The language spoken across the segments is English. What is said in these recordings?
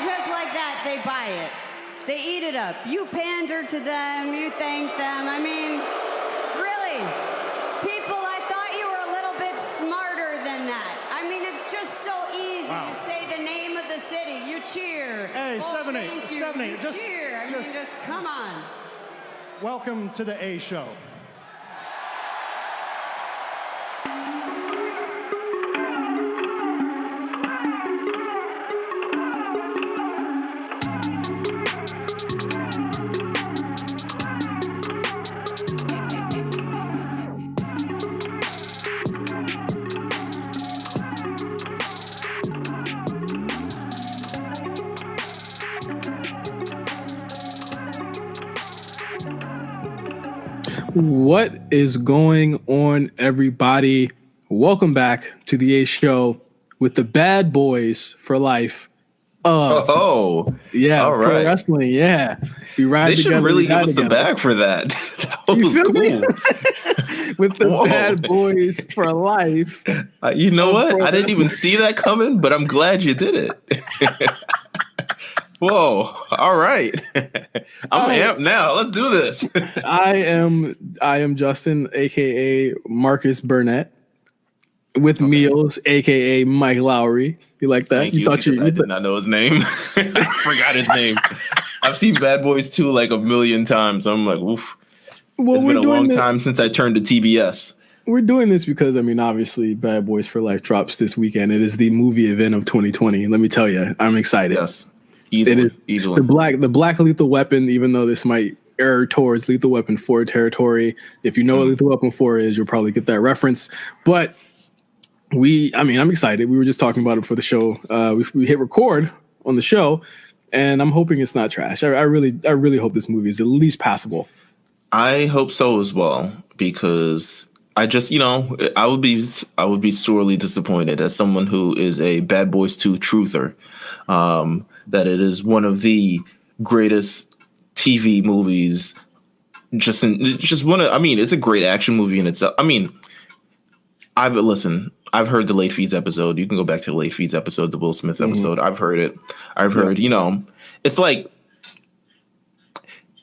just like that, they buy it. They eat it up. You pander to them, you thank them. I mean, really, people, I thought you were a little bit smarter than that. I mean, it's just so easy to say the name of the city. You cheer. Hey, Stephanie, just cheer. I mean, just come on. Welcome to the A Show. What is going on, everybody? Welcome back to the A Show with the bad boys for life. All pro right. wrestling. Yeah, we ride They should together, really we die give us the together. bag for that. That was You feel me? cool. With the Whoa. bad boys for life. You know what? pro I didn't even wrestling. see that coming, but I'm glad you did it. Whoa! All right, I'm amped now. Let's do this. I am Justin, aka Marcus Burnett, with Meelz, aka Mike Lowry. You like that? Thank you. I did not know his name. I forgot his name. I've seen Bad Boys 2 like a million times. I'm like, oof. Well, It's been a long time since I turned to TBS. We're doing this because, I mean, obviously, Bad Boys for Life drops this weekend. It is the movie event of 2020. Let me tell you, I'm excited. Yes, easily. The black Lethal Weapon, even though this might err towards Lethal Weapon 4 territory. If you know what Lethal Weapon 4 is, you'll probably get that reference. But I'm excited. We were just talking about it for the show. We hit record on the show, and I'm hoping it's not trash. I really hope this movie is at least passable. I hope so as well, because I just, I would be sorely disappointed as someone who is a Bad Boys 2 truther, that it is one of the greatest TV movies. It's a great action movie in itself. I mean, I've heard the Late Fees episode. You can go back to the Late Fees episode, the Will Smith episode. I've heard it. I've heard, it's like,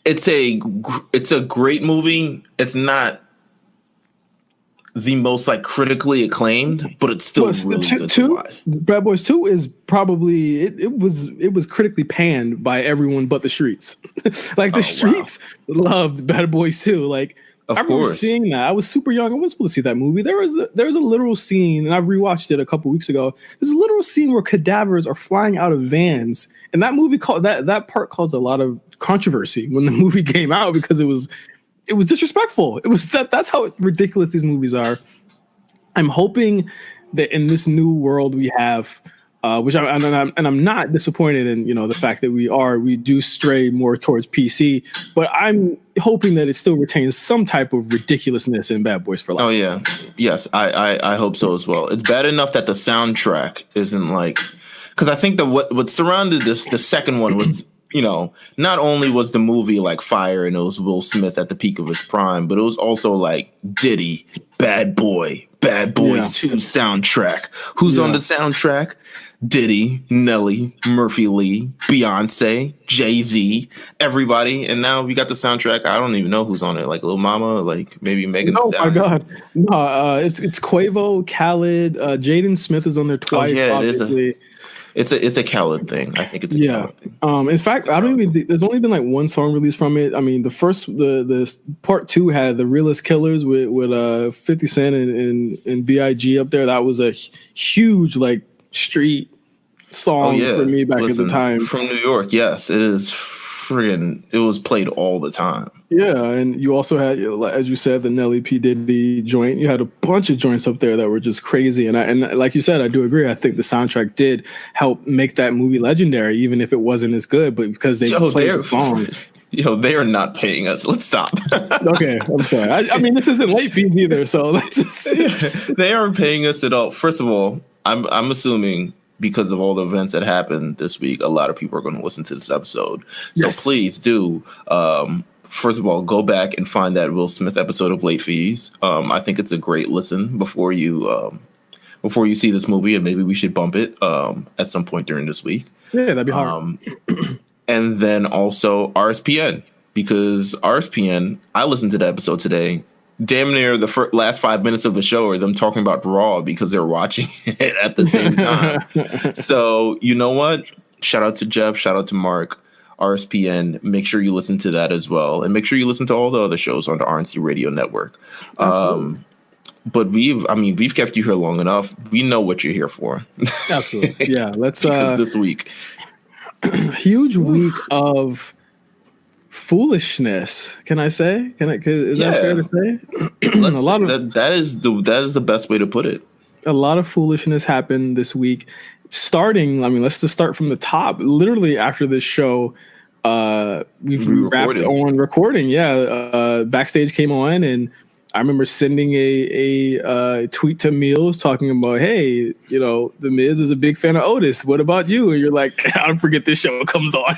it's a great movie. It's not the most like critically acclaimed, but it's still really good to watch. Bad Boys 2 is probably it was critically panned by everyone but the streets. Like the streets loved Bad Boys 2. Like I remember seeing that. I was super young. I wasn't able to see that movie. There was a literal scene, and I rewatched it a couple weeks ago. There's a literal scene where cadavers are flying out of vans, and that movie that part caused a lot of controversy when the movie came out because it was disrespectful. It was that's how ridiculous these movies are. I'm hoping that in this new world we have, I'm not disappointed in the fact that we do stray more towards PC, but I'm hoping that it still retains some type of ridiculousness in Bad Boys for Life. Oh yeah, yes, I hope so as well. It's bad enough that the soundtrack isn't like, because I think that what surrounded the second one was. Not only was the movie like fire and it was Will Smith at the peak of his prime, but it was also like Diddy, Bad Boys 2 soundtrack. Who's on the soundtrack? Diddy, Nelly, Murphy Lee, Beyonce, Jay-Z, everybody. And now we got the soundtrack. I don't even know who's on it. Like Lil Mama, like maybe Megan Thee Stallion. Oh my God. No, it's Quavo, Khaled, Jaden Smith is on there twice. Oh, yeah, obviously. It's a Khaled thing. I think it's a Khaled thing. In fact, there's only been like one song released from it. I mean, the part 2 had the Realest Killers with 50 Cent and B.I.G. up there. That was a huge like street song for me back at the time. From New York, yes, it is. It was played all the time. Yeah, and you also had, as you said, the Nelly P. Diddy joint. You had a bunch of joints up there that were just crazy. And like you said, I do agree. I think the soundtrack did help make that movie legendary, even if it wasn't as good, but because they played the songs. They are not paying us. Let's stop. Okay, I'm sorry. I mean, this isn't late fees either, so let's just... They aren't paying us at all. First of all, I'm assuming because of all the events that happened this week, a lot of people are going to listen to this episode. So please do, first of all, go back and find that Will Smith episode of Late Fees. I think it's a great listen before you before you see this movie, and maybe we should bump it at some point during this week. Yeah, that'd be hard. And then also RSPN, because RSPN, I listened to the episode today. Damn near the last 5 minutes of the show are them talking about Raw because they're watching it at the same time. So you know what? Shout out to Jeff. Shout out to Mark. RSPN. Make sure you listen to that as well, and make sure you listen to all the other shows on the RNC Radio Network. But we've kept you here long enough. We know what you're here for. Absolutely. Yeah. Let's this week. Huge week of foolishness. Can I say? Is that fair to say? That is the best way to put it. A lot of foolishness happened this week. Starting, let's just start from the top. Literally after this show, we've wrapped on recording. Yeah, Backstage came on, and I remember sending a tweet to Meelz talking about, hey, The Miz is a big fan of Otis. What about you? And you're like, I don't forget this show comes on.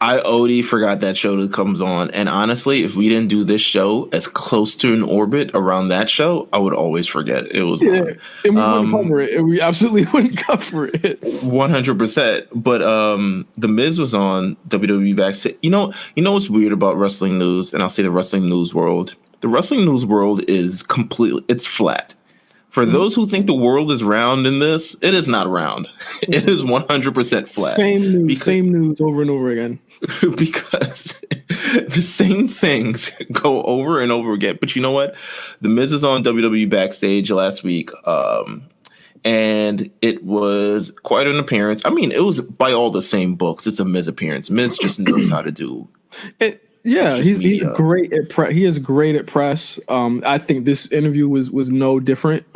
I OD forgot that show that comes on. And honestly, if we didn't do this show as close to an orbit around that show, I would always forget it was on. And we wouldn't cover it. And we absolutely wouldn't cover it. 100%. But The Miz was on WWE Backstage. You know what's weird about wrestling news? And I'll say the wrestling news world. The wrestling news world is it's flat. For those who think the world is round in this, it is not round. It is 100% flat. Same news over and over again. Because the same things go over and over again. But you know what? The Miz was on WWE Backstage last week. And it was quite an appearance. It was by all the same books. It's a Miz appearance. Miz just knows how to do it. Yeah, he's great at press. He is great at press. I think this interview was no different.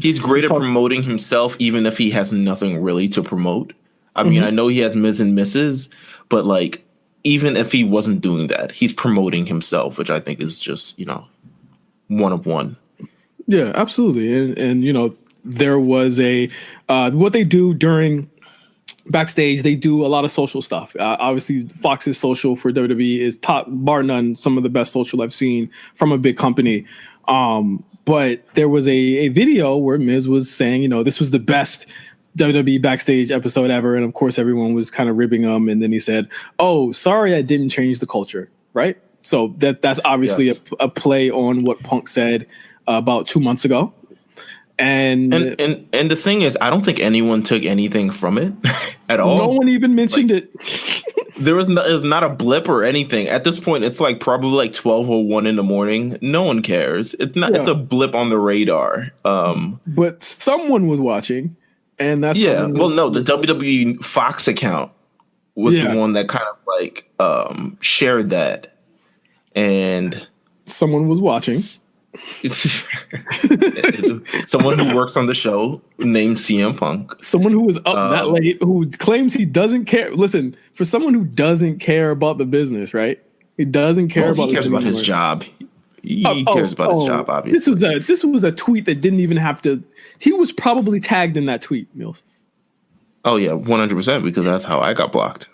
He's great at promoting himself, even if he has nothing really to promote. I know he has Miz and Misses, but even if he wasn't doing that, he's promoting himself, which I think is just one of one. Yeah, absolutely. And there was what they do during Backstage, they do a lot of social stuff. Obviously, Fox's social for WWE is top, bar none, some of the best social I've seen from a big company. But there was a video where Miz was saying, this was the best WWE Backstage episode ever. And of course, everyone was kind of ribbing him. And then he said, oh, sorry, I didn't change the culture. Right. So that's obviously a play on what Punk said about 2 months ago. And the thing is, I don't think anyone took anything from it at all. No one even mentioned it. There is not a blip or anything. At this point, it's probably 12:01 in the morning. No one cares. It's not. Yeah. It's a blip on the radar. But someone was watching, and that's Well, no, the WWE Fox account was the one that kind of shared that, and someone was watching. Someone who works on the show named CM Punk. Someone who was up that late, who claims he doesn't care. Listen, for someone who doesn't care about the business, right? He doesn't care about. He cares about his job. He cares about his job. Obviously, this was a tweet that didn't even have to. He was probably tagged in that tweet, Meelz. Oh yeah, 100%, because that's how I got blocked.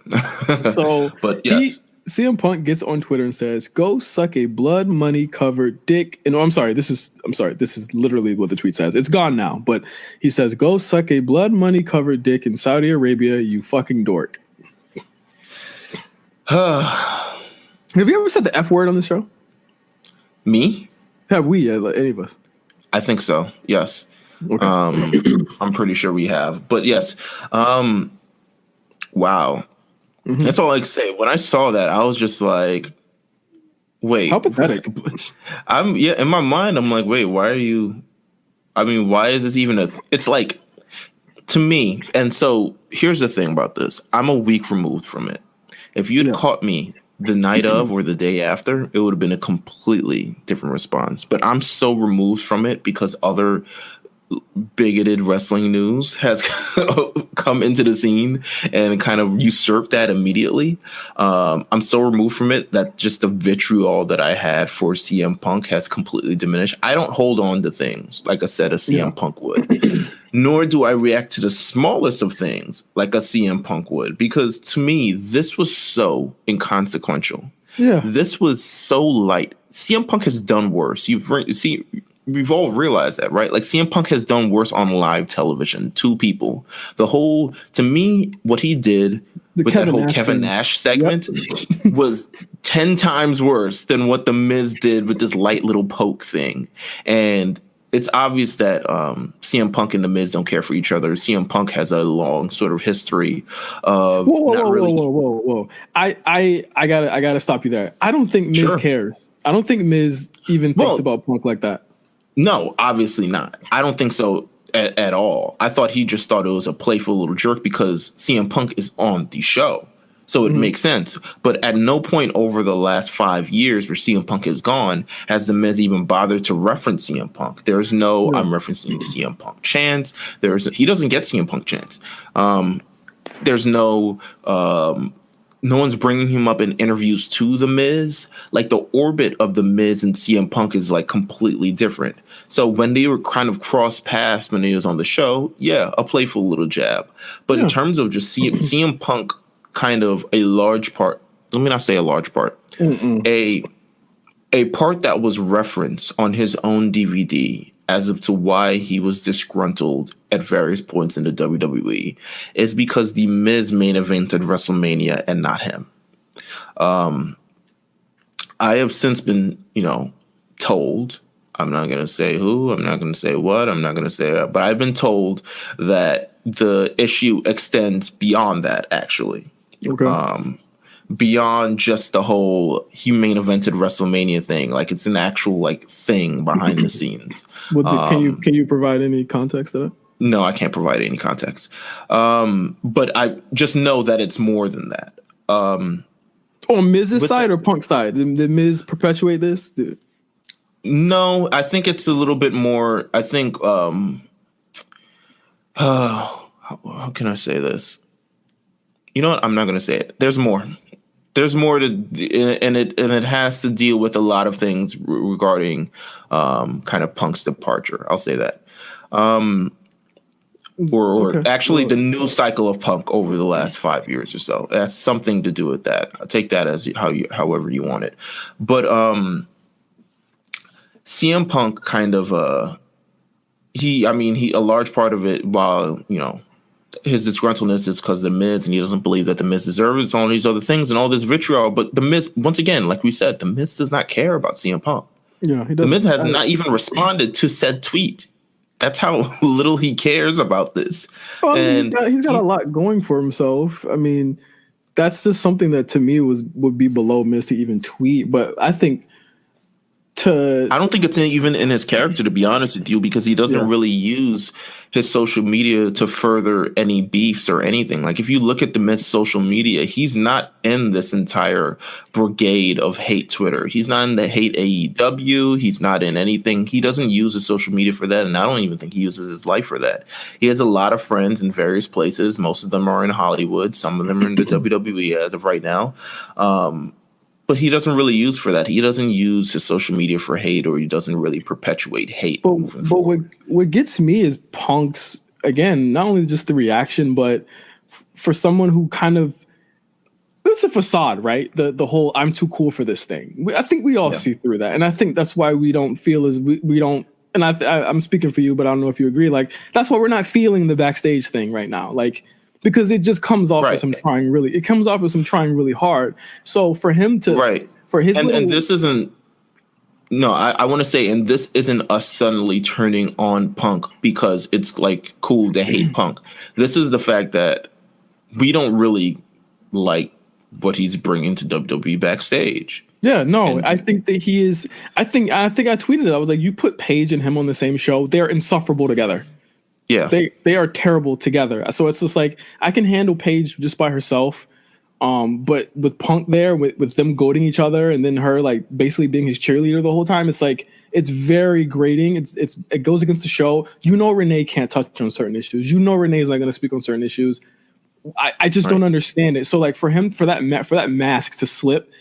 So, but yes. CM Punk gets on Twitter and says, "Go suck a blood money covered dick." And I'm sorry. This is literally what the tweet says. It's gone now, but he says, "Go suck a blood money covered dick in Saudi Arabia, you fucking dork." Have you ever said the F word on the show? Me? Have we? Any of us? I think so. Yes. Okay. I'm pretty sure we have. But yes. Wow. Mm-hmm. That's all I can say. When I saw that, I was just like, wait. How pathetic. In my mind, I'm like, wait, why are you? Why is this even it's to me. And so here's the thing about this. I'm a week removed from it. If you'd caught me the night of or the day after, it would have been a completely different response. But I'm so removed from it because other bigoted wrestling news has come into the scene and kind of usurped that immediately. I'm so removed from it that just the vitriol that I had for CM Punk has completely diminished. I don't hold on to things like I said a CM Punk would, nor do I react to the smallest of things like a CM Punk would, because to me, this was so inconsequential. Yeah, this was so light. CM Punk has done worse. we've all realized that, right? Like CM Punk has done worse on live television to people. To me, what he did with that whole Kevin Nash segment was 10 times worse than what The Miz did with this light little poke thing. And it's obvious that CM Punk and The Miz don't care for each other. CM Punk has a long sort of history of whoa. I gotta stop you there. I don't think Miz cares. I don't think Miz even thinks about Punk like that. No, obviously not. I don't think so at all. I thought he just thought it was a playful little jerk because CM Punk is on the show. So it makes sense. But at no point over the last 5 years where CM Punk is gone has The Miz even bothered to reference CM Punk. There's no I'm referencing the CM Punk chants. He doesn't get CM Punk chants. There's no one's bringing him up in interviews to The Miz. Like the orbit of The Miz and CM Punk is like completely different. So when they were kind of cross paths when he was on the show, a playful little jab. But in terms of just CM Punk, kind of a large part, let me not say a large part, a part that was referenced on his own DVD as to why he was disgruntled at various points in the WWE is because The Miz main evented WrestleMania and not him. I have since been, told, I'm not going to say who, I'm not going to say what, I'm not going to say, but I've been told that the issue extends beyond that, actually. Okay. Beyond just the whole he main evented WrestleMania thing, like it's an actual like thing behind the scenes. Can you provide any context to that? No, I can't provide any context. But I just know that it's more than that. On Miz's side or Punk's side? Did Miz perpetuate this? No, I think it's a little bit more. I think how can I say this? You know what? I'm not going to say it. There's more. There's more to, and it has to deal with a lot of things regarding kind of Punk's departure. I'll say that. Actually, the news cycle of Punk over the last 5 years or so. It has something to do with that. I'll take that as however you want it. But CM Punk kind of a large part of it, while his disgruntledness is because The Miz, and he doesn't believe that The Miz deserves all these other things and all this vitriol. But The Miz, once again, like we said, The Miz does not care about CM Punk. Yeah, he doesn't. The Miz has not even responded to said tweet. That's how little he cares about this. Well, he's got a lot going for himself. I mean, that's just something that to me would be below Miz to even tweet. But I think I don't think it's even in his character, to be honest with you, because he doesn't really use his social media to further any beefs or anything. Like if you look at The Miz social media, he's not in this entire brigade of hate Twitter. He's not in the hate AEW. He's not in anything. He doesn't use his social media for that. And I don't even think he uses his life for that. He has a lot of friends in various places. Most of them are in Hollywood. Some of them are in the WWE as of right now. But he doesn't really use for that. He doesn't use his social media for hate, or he doesn't really perpetuate hate. But what gets me is Punk's, again, not only just the reaction, but for someone who kind of, it's a facade, right? The whole I'm too cool for this thing. I think we all see through that. And I think that's why we don't feel as we don't, and I'm speaking for you, but I don't know if you agree. Like, that's why we're not feeling the backstage thing right now. Like, because it just comes off as him trying really hard. So for him to, for his and this isn't, I want to say, and this isn't us suddenly turning on Punk because it's like cool to hate Punk. This is the fact that we don't really like what he's bringing to WWE backstage. Yeah, no, I think that he is. I think I tweeted it. I was like, you put Paige and him on the same show, they're insufferable together. Yeah, they are terrible together. So it's just like I can handle Paige just by herself, but with Punk there, with them goading each other, and then her like basically being his cheerleader the whole time, it's like it's very grating. It goes against the show. Renee can't touch on certain issues. Renee's not going to speak on certain issues. I just don't understand it. So like for him, for that mask to slip,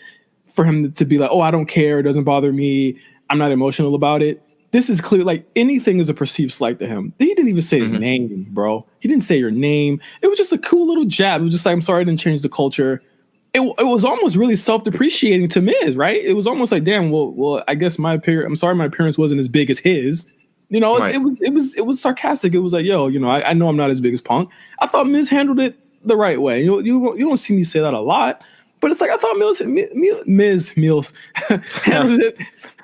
for him to be like, oh, I don't care, it doesn't bother me, I'm not emotional about it. This is clear. Like anything is a perceived slight to him. He didn't even say his name, bro. He didn't say your name. It was just a cool little jab. It was just like, I'm sorry I didn't change the culture. it was almost really self-depreciating to Miz, right? It was almost like, damn, well, I guess my appearance wasn't as big as his. You know, Right. it was sarcastic. It was like, yo, you know, I know I'm not as big as Punk. I thought Miz handled it the right way. You don't see me say that a lot, but it's like I thought Meelz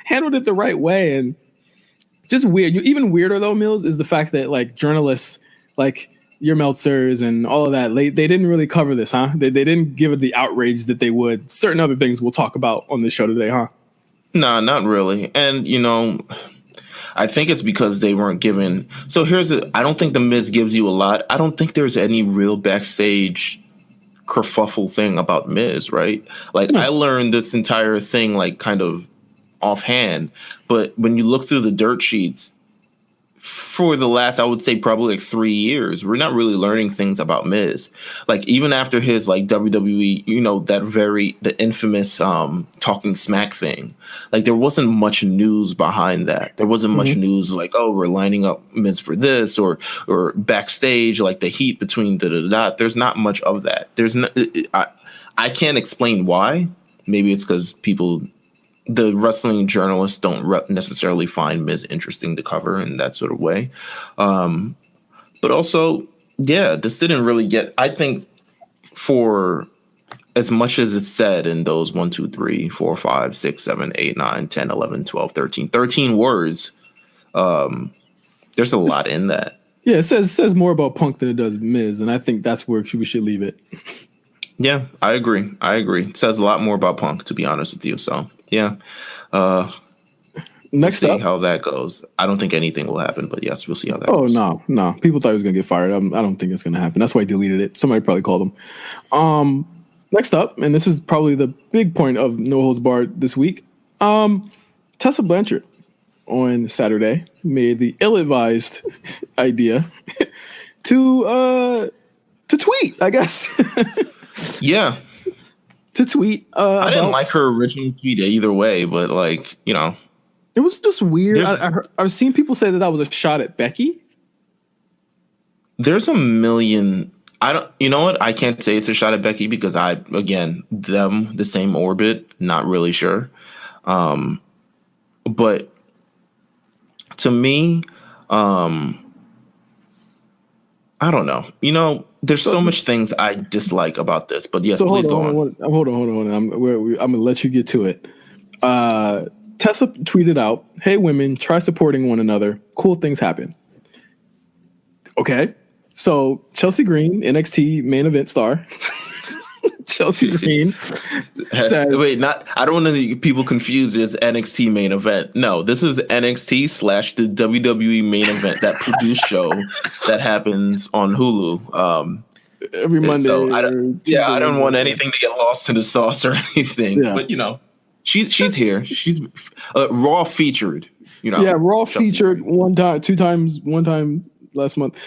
handled it the right way. And just weird. Even weirder though, Meelz, is the fact that like journalists like your Meltzers and all of that, they didn't really cover this, huh? They didn't give it the outrage that they would certain other things we'll talk about on this show today, huh? Nah, not really. And you know, I think it's because they weren't given. So I don't think the Miz gives you a lot. I don't think there's any real backstage kerfuffle thing about Miz, right? Like I learned this entire thing like kind of offhand, but when you look through the dirt sheets for the last, I would say probably like 3 years, we're not really learning things about Miz. Like even after his like WWE, you know, the infamous talking smack thing, like there wasn't much news behind that. There wasn't much news like, oh, we're lining up Miz for this or backstage, like the heat between There's not much of that. I can't explain why. Maybe it's because the wrestling journalists don't necessarily find Miz interesting to cover in that sort of way. But also, yeah, this didn't really get, I think for as much as it's said in those 1, 2, 3, 4, 5, 6, 7, 8, 9, 10, 11, 12, 13 words, there's a lot in that. Yeah, it says more about Punk than it does Miz, and I think that's where we should leave it. Yeah, I agree. It says a lot more about Punk, to be honest with you. So, yeah. Next we'll up, see how that goes. I don't think anything will happen, but yes, we'll see how that goes. Oh, no. People thought he was going to get fired. I don't think it's going to happen. That's why I deleted it. Somebody probably called him. Next up, and this is probably the big point of No Holds Barred this week, Tessa Blanchard on Saturday made the ill-advised idea to tweet, I guess. Yeah. To tweet. I didn't like her original tweet either way, but like, you know. It was just weird. I've seen people say that was a shot at Becky. There's a million. You know what? I can't say it's a shot at Becky because the same orbit, not really sure. But to me, I don't know. You know, there's so much things I dislike about this, but yes, please go on. Hold on. I'm going to let you get to it. Tessa tweeted out, "Hey, women, try supporting one another. Cool things happen." Okay. So Chelsea Green, NXT main event star. Chelsea Green said, "Wait, I don't want to get people confused. It's NXT main event. No, this is NXT / the WWE main event, that produced show that happens on Hulu every Monday." So I don't want anything to get lost in the sauce or anything. Yeah. But you know, she's here. She's Raw featured. You know, yeah, Raw featured one time last month.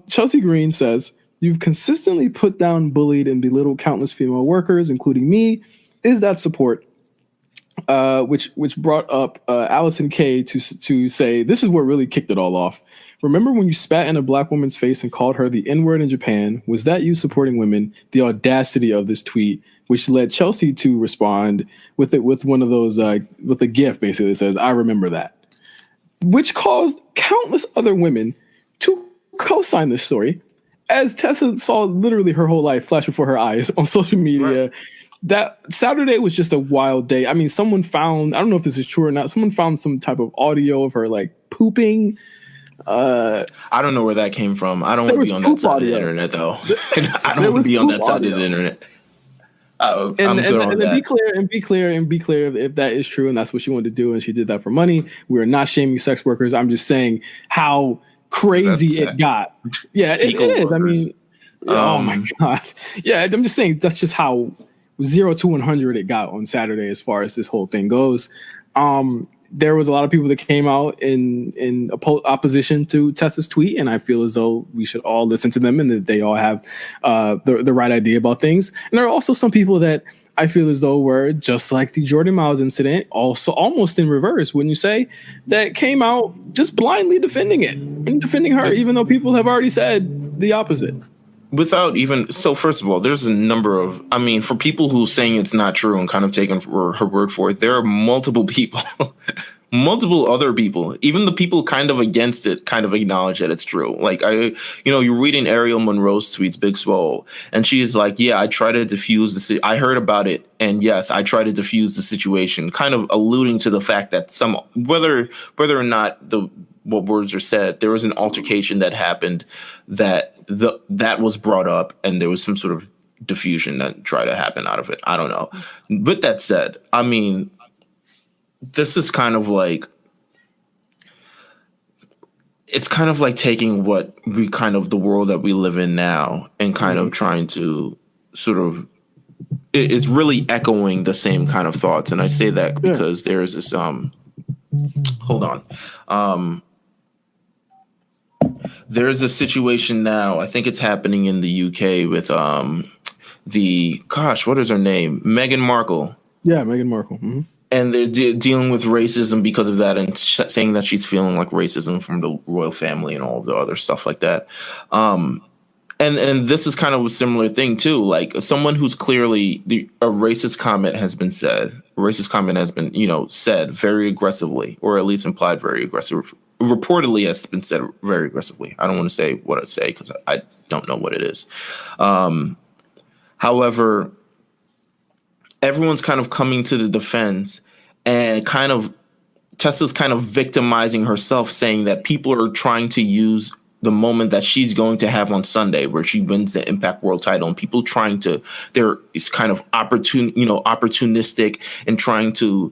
Chelsea Green says, "You've consistently put down, bullied, and belittled countless female workers, including me. Is that support?" Which brought up Allison Kay to say, "This is what really kicked it all off. Remember when you spat in a black woman's face and called her the N-word in Japan? Was that you supporting women? The audacity of this tweet," which led Chelsea to respond with one of those with a GIF basically that says, "I remember that," which caused countless other women to co-sign this story, as Tessa saw literally her whole life flash before her eyes on social media. Right. That Saturday was just a wild day. I mean, someone found, I don't know if this is true or not, someone found some type of audio of her like pooping. I don't know where that came from. I don't want to be on that side of the internet, though. I don't want to be on that side of the internet. Be clear if that is true and that's what she wanted to do and she did that for money. We're not shaming sex workers. I'm just saying how crazy it got. Yeah, it is. I mean, oh my God. Yeah, I'm just saying that's just how 0 to 100 it got on Saturday as far as this whole thing goes. There was a lot of people that came out in opposition to Tessa's tweet, and I feel as though we should all listen to them and that they all have the right idea about things. And there are also some people that I feel as though were just like the Jordan Miles incident, also almost in reverse, wouldn't you say, that came out just blindly defending it and defending her, even though people have already said the opposite. without even so, first of all, there's a number of, I mean, for people who saying it's not true and kind of taking her word for it, there are multiple people, multiple other people, even the people kind of against it, kind of acknowledge that it's true. Like you're reading Ariel Monroe's tweets, Big Swole, and she is like, yeah, I try to diffuse I heard about it, and yes, I try to diffuse the situation, kind of alluding to the fact that whether or not what words are said, there was an altercation that happened that was brought up, and there was some sort of diffusion that tried to happen out of it. I don't know. With that said, I mean, this is kind of like, it's kind of like taking what we kind of the world that we live in now and kind of trying to sort of, it's really echoing the same kind of thoughts. And I say that because there's this, hold on. There's a situation now, I think it's happening in the UK with what is her name? Meghan Markle. Yeah, Meghan Markle. Mm-hmm. And they're dealing with racism because of that, and saying that she's feeling like racism from the royal family and all of the other stuff like that. And this is kind of a similar thing too. Like someone who's clearly a racist comment has been said. A racist comment has been, said very aggressively, or at least implied very aggressive. Reportedly has been said very aggressively. I don't want to say what I'd say because I don't know what it is. However, everyone's kind of coming to the defense, and Tessa's kind of victimizing herself, saying that people are trying to use the moment that she's going to have on Sunday, where she wins the Impact World title, and people it's kind of opportunistic and trying to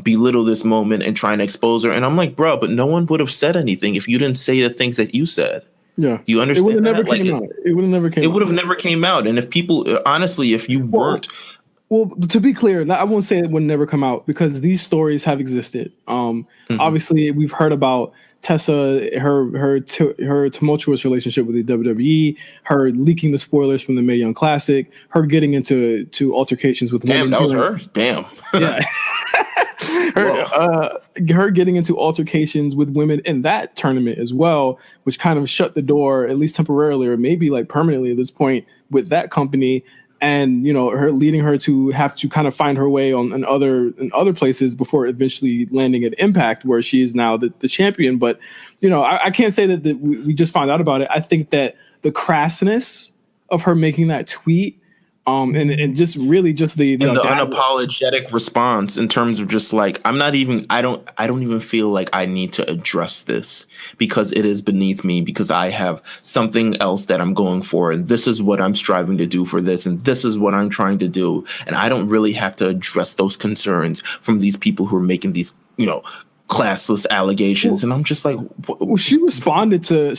belittle this moment and trying to expose her. And I'm like, bro, but no one would have said anything if you didn't say the things that you said. Yeah. Do you understand? It would have never came out. It would have never came out. It would have never came out. And if people, honestly, if you weren't. Well, to be clear, I won't say it would never come out, because these stories have existed. Obviously, we've heard about Tessa, her tumultuous relationship with the WWE, her leaking the spoilers from the Mae Young Classic, her getting into altercations with women. Damn, that was her? Damn. Yeah. Her getting into altercations with women in that tournament as well, which kind of shut the door, at least temporarily, or maybe like permanently at this point, with that company. And her leading her to have to kind of find her way in other places before eventually landing at Impact, where she is now the champion. But I can't say that we just found out about it. I think that the crassness of her making that tweet, and just really just the unapologetic response in terms of just like, I don't even feel like I need to address this because it is beneath me, because I have something else that I'm going for, and this is what I'm striving to do for this, and this is what I'm trying to do, and I don't really have to address those concerns from these people who are making these classless allegations. And I'm just like, well, she responded to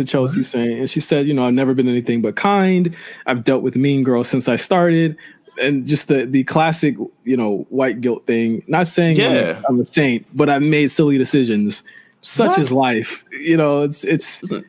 Chelsea saying, and she said, I've never been anything but kind. I've dealt with mean girls since I started. And just the classic, white guilt thing. Not saying I'm a saint, but I've made silly decisions. Such is life. It's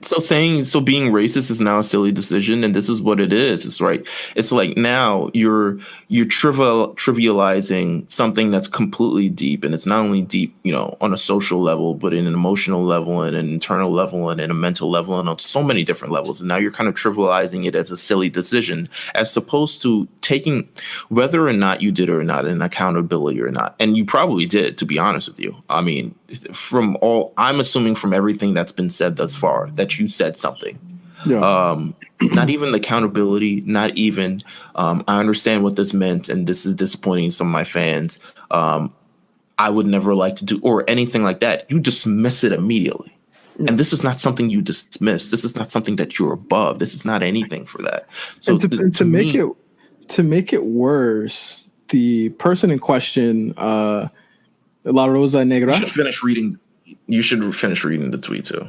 so being racist is now a silly decision, and this is what it is. It's right. It's like now you're trivializing something that's completely deep, and it's not only deep, on a social level, but in an emotional level and an internal level and in a mental level and on so many different levels. And now you're kind of trivializing it as a silly decision, as opposed to taking whether or not you did or not, and accountability or not. And you probably did, to be honest with you. I mean, I'm assuming from everything that's been said thus far that you said something. Yeah. Not even the accountability, not even I understand what this meant, and this is disappointing some of my fans. I would never like to do or anything like that. You dismiss it immediately. And this is not something you dismiss. This is not something that you're above. This is not anything for that. So to make it worse, the person in question, La Rosa Negra. You should finish reading the tweet too.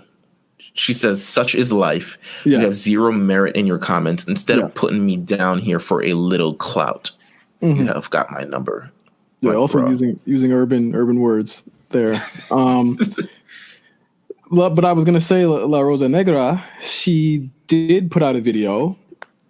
She says, "Such is life. You have zero merit in your comments. Instead of putting me down here for a little clout, you have got my number." Yeah, also using urban words there. But I was gonna say La Rosa Negra, she did put out a video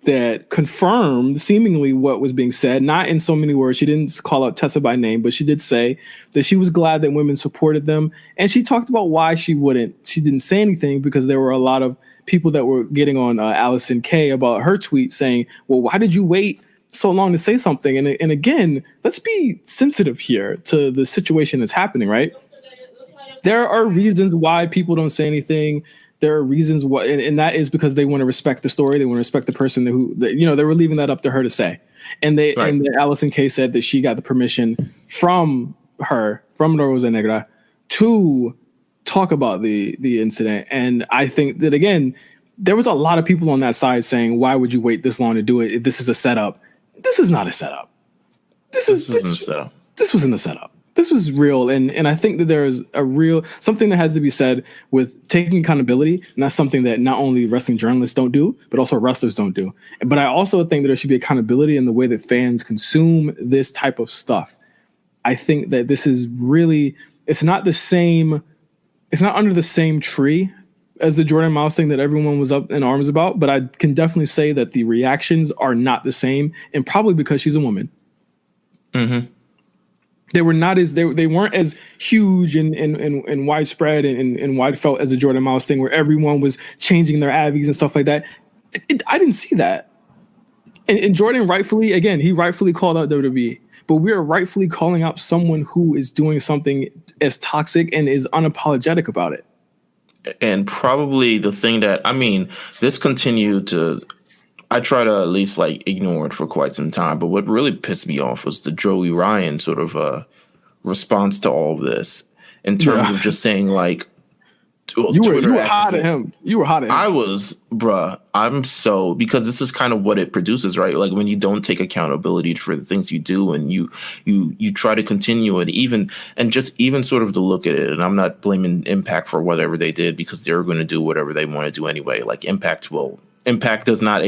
that confirmed seemingly what was being said, not in so many words. She didn't call out Tessa by name, but she did say that she was glad that women supported them. And she talked about why she didn't say anything, because there were a lot of people that were getting on Allison Kay about her tweet saying, well, why did you wait so long to say something? And again, let's be sensitive here to the situation that's happening, right? There are reasons why people don't say anything. There are reasons why, and that is because they want to respect the story. They want to respect the person they were leaving that up to her to say. And Allison Kay said that she got the permission from Rosa Negra to talk about the incident. And I think that, again, there was a lot of people on that side saying, why would you wait this long to do it? This is a setup. This is not a setup. This wasn't a setup. This was real. And I think that there is something that has to be said with taking accountability. And that's something that not only wrestling journalists don't do, but also wrestlers don't do. But I also think that there should be accountability in the way that fans consume this type of stuff. I think that this is really, it's not under the same tree as the Jordan Miles thing that everyone was up in arms about. But I can definitely say that the reactions are not the same, and probably because she's a woman. Mm-hmm. They weren't as huge and widespread and wide felt as the Jordan Miles thing, where everyone was changing their avies and stuff like that. I didn't see that. And Jordan he rightfully called out WWE, but we are rightfully calling out someone who is doing something as toxic and is unapologetic about it. And probably the thing that, this continued to, I try to at least ignore it for quite some time. But what really pissed me off was the Joey Ryan sort of response to all of this, in terms of just saying you were hot at him. You were hot at him. I was, because this is kind of what it produces, right? Like when you don't take accountability for the things you do, and you try to continue it, even sort of to look at it. And I'm not blaming Impact for whatever they did, because they're going to do whatever they want to do anyway. Like Impact does not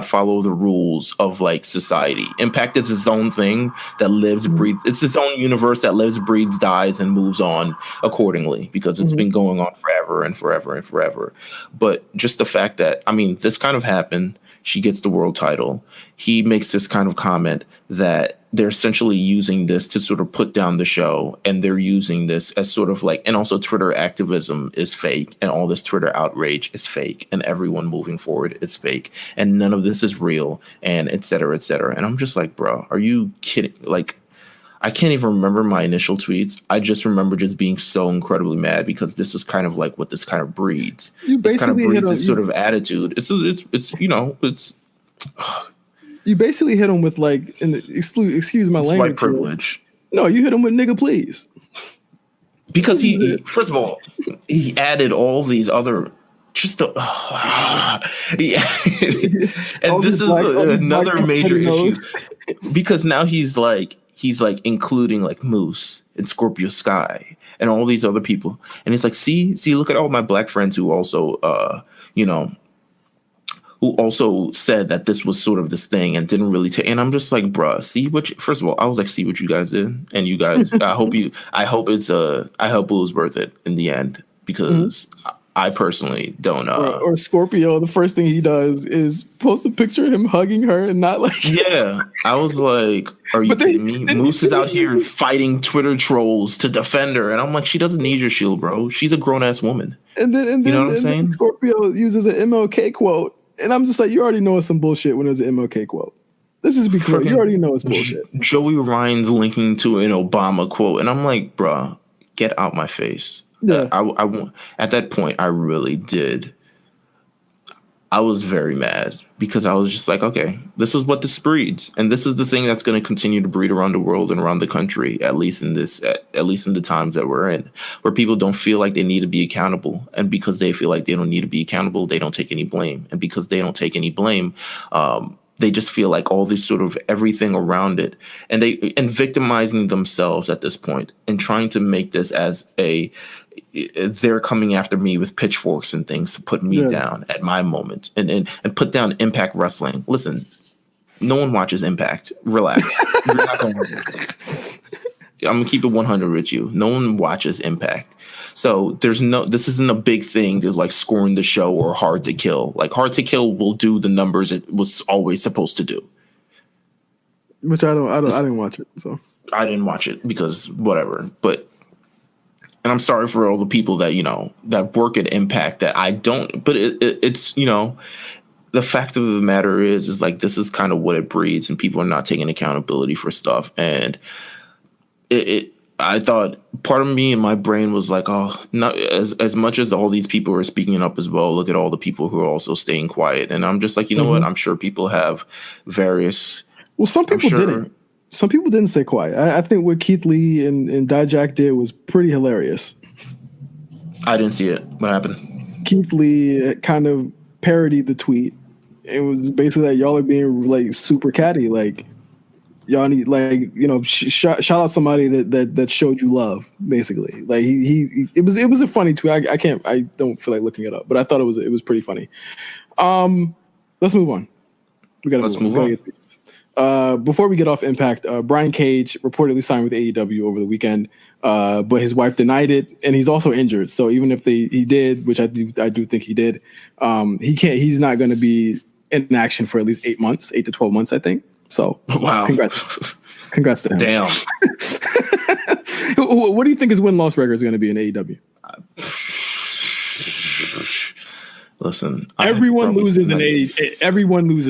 follow the rules of society. Impact is its own thing that lives, breathes. It's its own universe that lives, breathes, dies, and moves on accordingly, because it's been going on forever and forever and forever. But just the fact that, this kind of happened. She gets the world title. He makes this kind of comment that they're essentially using this to sort of put down the show, and they're using this as sort of and also Twitter activism is fake, and all this Twitter outrage is fake, and everyone moving forward is fake, and none of this is real, and et cetera, et cetera. And I'm just like, bro, are you kidding? I can't even remember my initial tweets. I just remember just being so incredibly mad, because this is kind of what this kind of breeds. This kind of breeds this sort of attitude. It's you basically hit him with excuse my language. White privilege. No, you hit him with nigga please. Because he first of all, he added all these other and this is another major issue, because now he's including Moose and Scorpio Sky and all these other people. And he's like, see, look at all my black friends who also, who also said that this was sort of this thing and didn't really take. And I'm just like, bruh, first of all, I was like, see what you guys did. And you guys, I hope it was worth it in the end, because I personally don't know. Or Scorpio, the first thing he does is post a picture of him hugging her and not Yeah, I was like, are you kidding me? Moose is out here fighting Twitter trolls to defend her. And I'm like, she doesn't need your shield, bro. She's a grown-ass woman. And then, you know what I'm saying? Scorpio uses an MLK quote. And I'm just like, you already know it's some bullshit when there's an MLK quote. Let's just be clear. You already know it's bullshit. Joey Ryan's linking to an Obama quote. And I'm like, bruh, get out my face. Yeah. I at that point, I really did. I was very mad, because I was just like, okay, this is what this breeds, and this is the thing that's going to continue to breed around the world and around the country, at least in the times that we're in, where people don't feel like they need to be accountable, and because they feel like they don't need to be accountable, they don't take any blame, and because they don't take any blame, they just feel like all this sort of everything around it, and victimizing themselves at this point, and trying to make this as they're coming after me with pitchforks and things to put me down at my moment, and put down Impact Wrestling. Listen, no one watches Impact. Relax. I'm gonna keep it 100 with you. No one watches Impact. So this isn't a big thing. There's scoring the show or Hard to Kill. Hard to Kill will do the numbers it was always supposed to do. Which I didn't watch it. So I didn't watch it because whatever. But and I'm sorry for all the people that, that work at Impact that I don't, but it's, the fact of the matter is like, this is kind of what it breeds, and people are not taking accountability for stuff. And I thought part of me in my brain was like, oh, not as much as all these people are speaking up as well, look at all the people who are also staying quiet. And I'm just like, you know what? I'm sure people have various. Well, some people didn't. Some people didn't stay quiet. I think what Keith Lee and Dijak did was pretty hilarious. I didn't see it. What happened? Keith Lee kind of parodied the tweet. It was basically that y'all are being like super catty. Like, y'all need, like, shout out somebody that showed you love, basically. Like, it was a funny tweet. I don't feel like looking it up, but I thought it was pretty funny. Let's move on. Let's move on. Before we get off Impact, Brian Cage reportedly signed with AEW over the weekend, but his wife denied it, and he's also injured. So even if he did, which I do think he did, he's not going to be in action for at least 8 to 12 months, I think. So wow, congrats to him. Damn. What do you think his win-loss record is going to be in AEW? Listen, everyone loses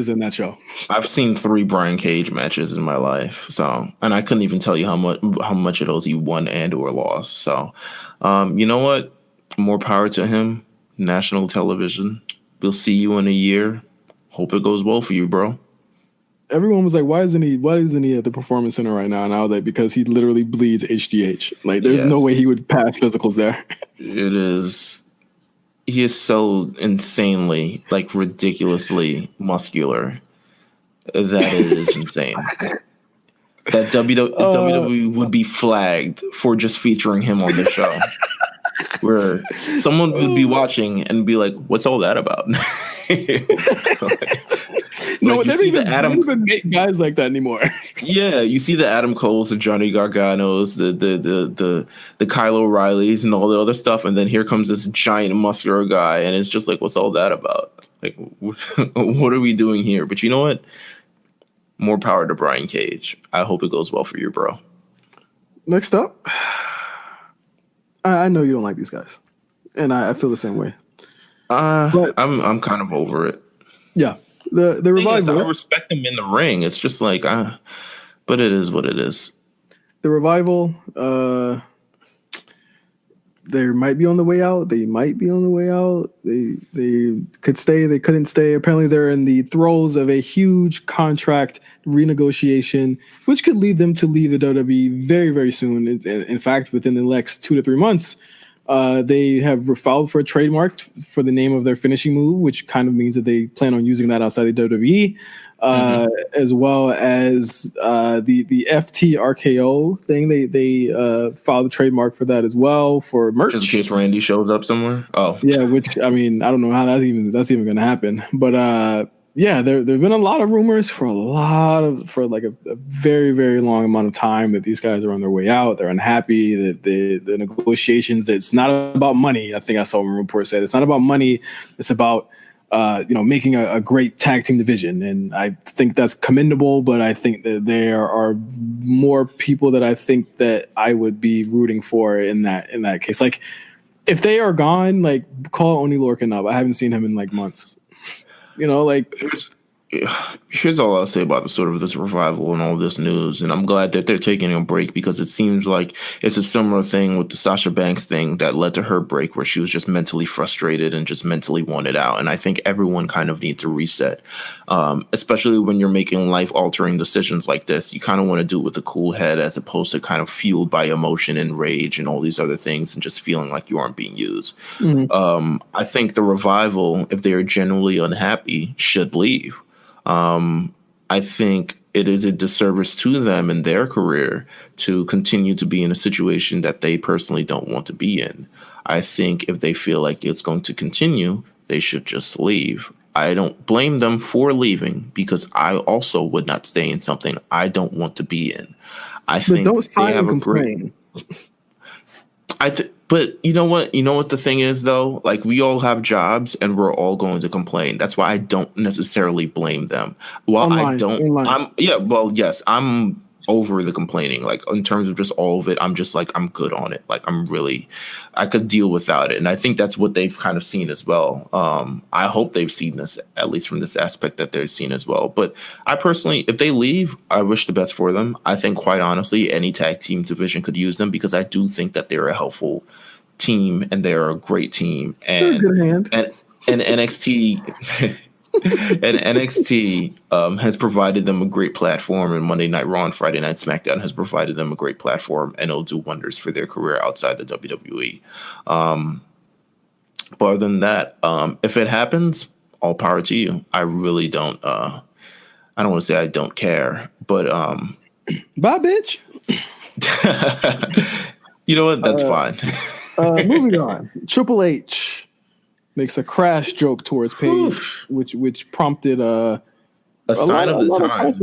in that show. I've seen 3 Brian Cage matches in my life, and I couldn't even tell you how much of those he won and or lost. So, you know what? More power to him. National television. We'll see you in a year. Hope it goes well for you, bro. Everyone was like, why isn't he at the Performance Center right now? And I was like, because he literally bleeds HGH. Like, there's no way he would pass physicals there. It is. He is so insanely, like, ridiculously muscular that it is insane. That WWE would be flagged for just featuring him on the show. Where someone would be watching and be like, what's all that about? No, they don't even make guys like that anymore. Yeah, you see the Adam Coles, the Johnny Garganos, the Kyle O'Reillys, and all the other stuff, and then here comes this giant muscular guy, and it's just like, what's all that about? Like, what are we doing here? But you know what? More power to Brian Cage. I hope it goes well for you, bro. Next up, I know you don't like these guys, and I feel the same way. But I'm kind of over it. Yeah. The Revival. I respect them in the ring. It's just like, but it is what it is. The Revival, they might be on the way out. They might be on the way out. They could stay. They couldn't stay. Apparently, they're in the throes of a huge contract renegotiation, which could lead them to leave the WWE very, very soon. In fact, within the next 2 to 3 months. They have filed for a trademark for the name of their finishing move, which kind of means that they plan on using that outside the WWE, as well as the FT RKO thing. They filed a trademark for that as well for merch. Just in case Randy shows up somewhere. Oh, yeah. Which, I mean, I don't know how that's even going to happen, but yeah, there've been a lot of rumors for like a very, very long amount of time that these guys are on their way out. They're unhappy, that the negotiations, that it's not about money. I think I saw a report say it's not about money. It's about making a great tag team division. And I think that's commendable, but I think that there are more people that I think that I would be rooting for in that case. Like, if they are gone, like, call Oni Lorcan up. I haven't seen him in like months. Here's all I'll say about this Revival and all this news, and I'm glad that they're taking a break, because it seems like it's a similar thing with the Sasha Banks thing that led to her break, where she was just mentally frustrated and just mentally wanted out. And I think everyone kind of needs to reset, especially when you're making life-altering decisions like this. You kind of want to do it with a cool head, as opposed to kind of fueled by emotion and rage and all these other things, and just feeling like you aren't being used. I think the Revival, if they are genuinely unhappy, should leave. I think it is a disservice to them in their career to continue to be in a situation that they personally don't want to be in. I think if they feel like it's going to continue, they should just leave. I don't blame them for leaving, because I also would not stay in something I don't want to be in. I think don't sign and complain. But you know what? You know what the thing is, though? Like, we all have jobs, and we're all going to complain. That's why I don't necessarily blame them. Well, online. yes, I'm over the complaining. Like in terms of just all of it, I'm just like, I'm good on it. Like I could deal without it. And I think that's what they've kind of seen as well. I hope they've seen this, at least from this aspect that they're seen as well. But I personally, if they leave, I wish the best for them. I think quite honestly, any tag team division could use them because I do think that they're a helpful team and they're a great team. And, and NXT and NXT has provided them a great platform, and Monday Night Raw and Friday Night Smackdown has provided them a great platform, and it'll do wonders for their career outside the WWE. But other than that, if it happens, all power to you. I really don't. I don't want to say I don't care, but bye, bitch. You know what? That's fine. Moving on. Triple H makes a crash joke towards Paige, which prompted a sign of the time.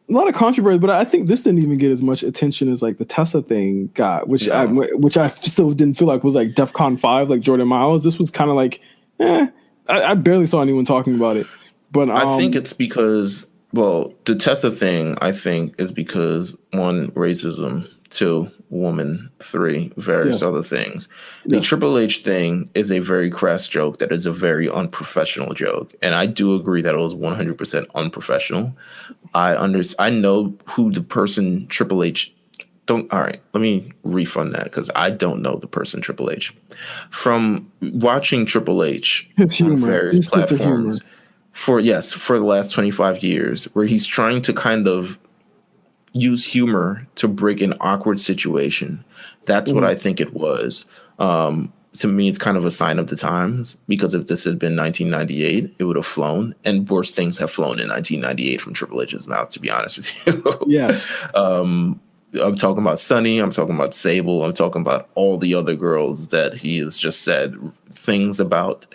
A lot of controversy, but I think this didn't even get as much attention as like the Tessa thing got, which I still didn't feel like was like DEFCON 5, like Jordan Miles. This was kind of like, I barely saw anyone talking about it. But I think it's because, well, the Tessa thing, I think, is because 1, racism, 2, woman, 3, various other things. The Triple H thing is a very crass joke that is a very unprofessional joke. And I do agree that it was 100% unprofessional. I know who the person Triple H all right, let me refund that because I don't know the person Triple H. From watching Triple H on various platforms for the last 25 years, where he's trying to kind of use humor to break an awkward situation. That's what I think it was. To me, it's kind of a sign of the times, because if this had been 1998, it would have flown, and worse things have flown in 1998 from Triple H's mouth, to be honest with you. Yes. I'm talking about Sunny. I'm talking about Sable. I'm talking about all the other girls that he has just said things about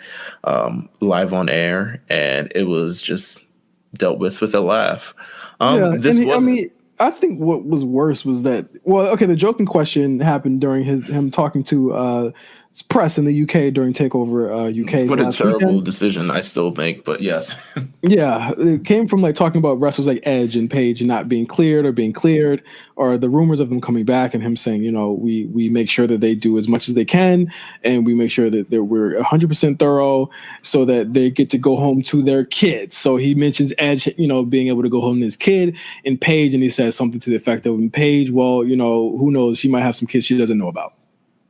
live on air, and it was just dealt with a laugh. I think what was worse was that, the joking question happened during him talking to press in the UK during TakeOver UK. What a terrible decision, I still think, but yes. Yeah, it came from like talking about wrestlers like Edge and Paige not being cleared, or the rumors of them coming back, and him saying, we make sure that they do as much as they can, and we make sure that we're 100% thorough so that they get to go home to their kids. So he mentions Edge, being able to go home to his kid, and Paige, and he says something to the effect of, Paige, who knows, she might have some kids she doesn't know about.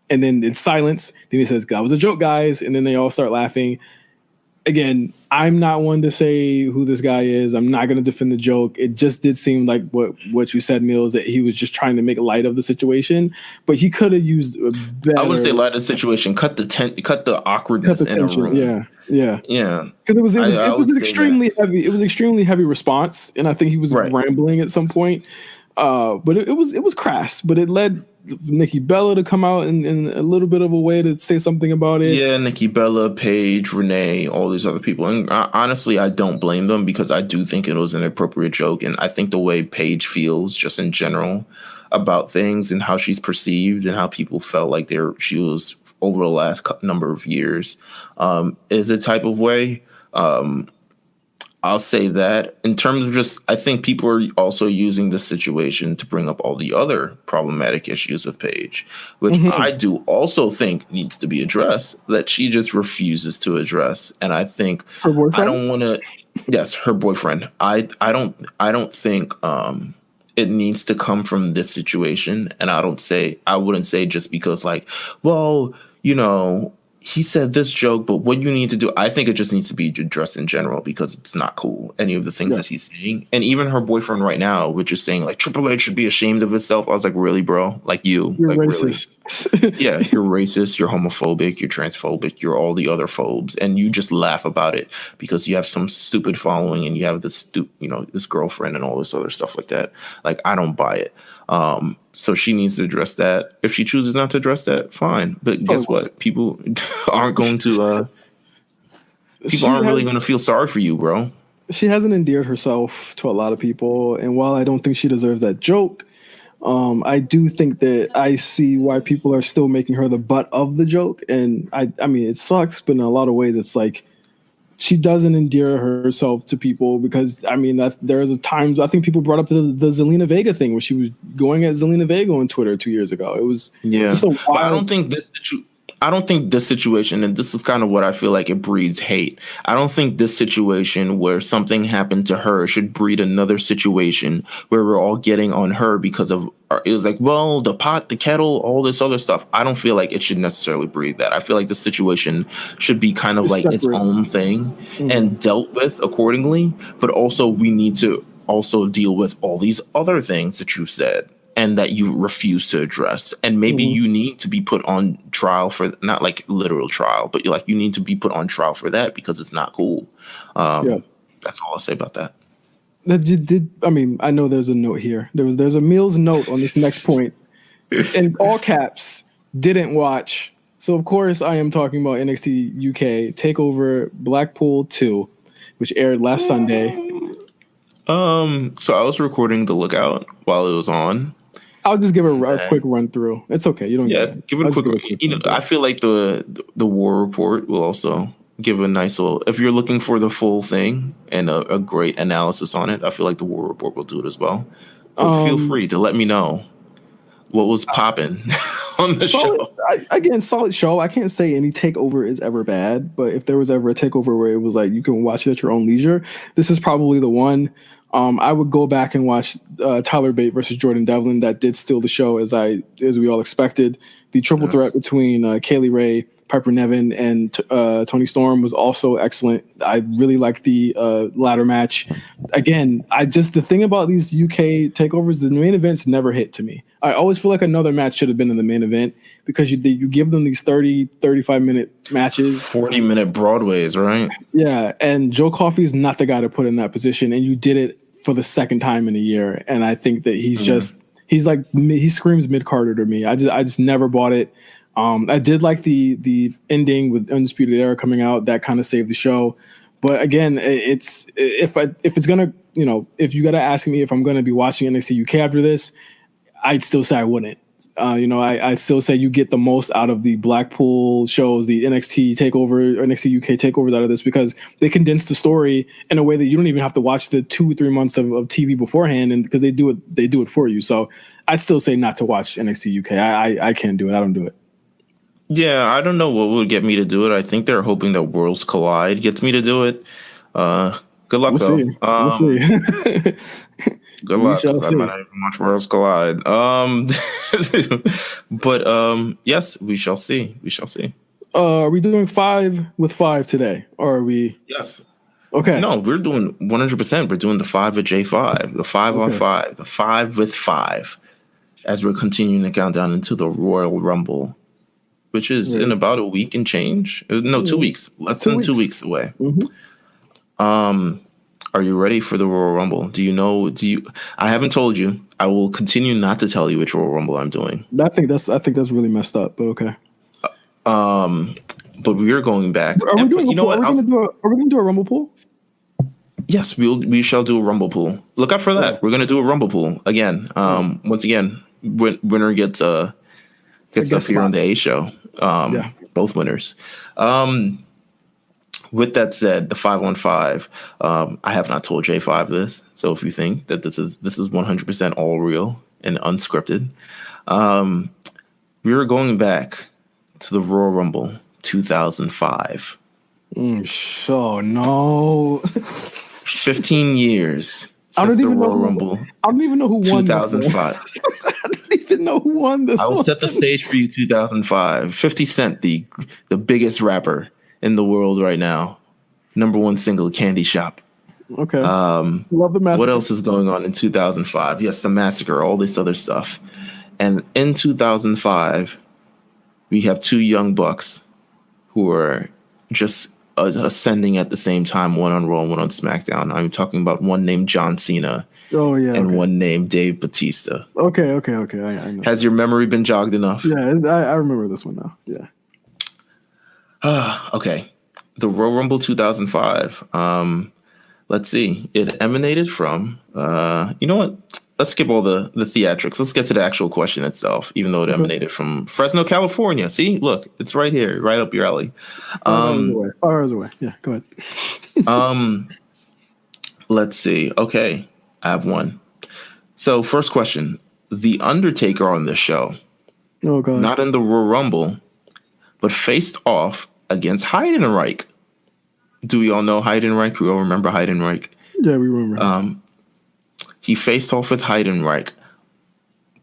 And then in silence, then he says, that was a joke, guys. And then they all start laughing. Again, I'm not one to say who this guy is. I'm not going to defend the joke. It just did seem like what you said, Meelz, that he was just trying to make light of the situation. But he could have used a better... I wouldn't say light of the situation. Cut the awkwardness in a room. Yeah. Because it was an extremely heavy. It was extremely heavy response, and I think he was rambling at some point. But it was crass. But it led Nikki Bella to come out in a little bit of a way to say something about it. Yeah, Nikki Bella, Paige, Renee, all these other people. And honestly, I don't blame them, because I do think it was an appropriate joke. And I think the way Paige feels just in general about things and how she's perceived and how people felt like she was over the last number of years is a type of way. I'll say that. In terms of just, I think people are also using this situation to bring up all the other problematic issues with Paige, which I do also think needs to be addressed, that she just refuses to address. And I think her boyfriend? I don't want to. Yes, her boyfriend. I don't think it needs to come from this situation. And I wouldn't say just because he said this joke, but what you need to do, I think it just needs to be addressed in general, because it's not cool, any of the things that he's saying. And even her boyfriend right now, which is saying like Triple H should be ashamed of himself. I was like, really, bro? Like you're like, racist. Really? Yeah, you're racist, you're homophobic, you're transphobic, you're all the other phobes, and you just laugh about it because you have some stupid following and you have this this girlfriend and all this other stuff like that. Like, I don't buy it. So she needs to address that. If she chooses not to address that, fine. But guess what? People aren't going to. People aren't really going to feel sorry for you, bro. She hasn't endeared herself to a lot of people, and while I don't think she deserves that joke, I do think that I see why people are still making her the butt of the joke. And I mean, it sucks, but in a lot of ways, it's like she doesn't endear herself to people because I mean that there's a time I think people brought up the Zelina Vega thing where she was going at Zelina Vega on Twitter 2 years ago. It was just a wild. But I don't think this situation, and this is kind of what I feel like it breeds hate. I don't think this situation where something happened to her should breed another situation where we're all getting on her because of it was like, well, the pot, the kettle, all this other stuff. I don't feel like it should necessarily breed that. I feel like the situation should be kind of like its own thing and dealt with accordingly. But also we need to also deal with all these other things that you said and that you refuse to address. And maybe you need to be put on trial for, not like literal trial, but you need to be put on trial for that because it's not cool. That's all I'll say about that. I mean, I know there's a note here. There's a Meelz note on this next point. In all caps, didn't watch. So, of course, I am talking about NXT UK TakeOver Blackpool 2, which aired last Sunday. So I was recording the Lookout while it was on. I'll just give a quick run through. It's okay. You don't. Give it a quick. I feel like the War Report will also give a nice little. If you're looking for the full thing and a great analysis on it, I feel like the War Report will do it as well. But feel free to let me know what was popping on the show. Solid show. I can't say any takeover is ever bad, but if there was ever a takeover where it was like you can watch it at your own leisure, this is probably the one. I would go back and watch Tyler Bate versus Jordan Devlin. That did steal the show as we all expected. The triple threat between Kaylee Ray, Piper Niven, and Toni Storm was also excellent. I really liked the ladder match. Again, the thing about these UK takeovers, the main events never hit to me. I always feel like another match should have been in the main event because you give them these 30, 35-minute matches. 40-minute Broadways, right? Yeah, and Joe Coffey is not the guy to put in that position, and you did it for the second time in a year. And I think that he screams mid-Carter to me. I just never bought it. I did like the ending with Undisputed Era coming out. That kind of saved the show. But again, if you got to ask me if I'm going to be watching NXT UK after this, I'd still say I wouldn't. I still say you get the most out of the Blackpool shows, the NXT takeover or NXT UK takeovers out of this because they condense the story in a way that you don't even have to watch the 2 or 3 months of TV beforehand, and because they do it for you. So I'd still say not to watch NXT UK. I can't do it. I don't do it. Yeah, I don't know what would get me to do it. I think they're hoping that Worlds Collide gets me to do it. Good luck, though. We'll see. Good luck. I might not even watch Worlds Collide. But yes, we shall see. We shall see. Are we doing 5 with 5 today, or are we? Yes. Okay. No, we're doing 100%. We're doing the 5 with J5, the 5 on 5, the 5 with 5, as we're continuing to count down into the Royal Rumble, which is in about a week and change. No, 2 weeks. Less than 2 weeks away. Are you ready for the Royal Rumble? I haven't told you. I will continue not to tell you which Royal Rumble I'm doing. I think that's really messed up, but okay. But we are going back. Are we going to do a Rumble pool? Yes, we shall do a Rumble pool. Look out for that. Yeah. We're going to do a Rumble pool again. Once again, winner gets up here on the A show. Both winners. With that said, the 5-on-5, I have not told J5 this. So if you think that this is 100% all real and unscripted, we are going back to the Royal Rumble 2005. Oh no! 15 years since the Royal Rumble. I don't even know who won. 2005. I don't even know who won this. I will set the stage for you. 2005. 50 Cent, the biggest rapper in the world right now. #1 single, Candy Shop. Okay. Love the Massacre. What else is going on in 2005? Yes, the Massacre, all this other stuff. And in 2005, we have 2 young bucks who are just ascending at the same time, one on Raw and one on SmackDown. I'm talking about one named John Cena. Oh, yeah. And one named Dave Bautista. Okay. I know. Has your memory been jogged enough? Yeah, I remember this one now. Yeah. Okay. The Royal Rumble 2005. Let's see. It emanated from, you know what? skip all the theatrics. Let's get to the actual question itself, even though it emanated from Fresno, California. See, look, it's right here, right up your alley. Far hours away. Yeah, go ahead. Let's see. Okay, I have one. So, first question: The Undertaker on this show, Oh God, not in the Royal Rumble, but faced off against Heidenreich. Do we all know Heidenreich? We all remember Heidenreich. Yeah, we remember. He faced off with Heidenreich,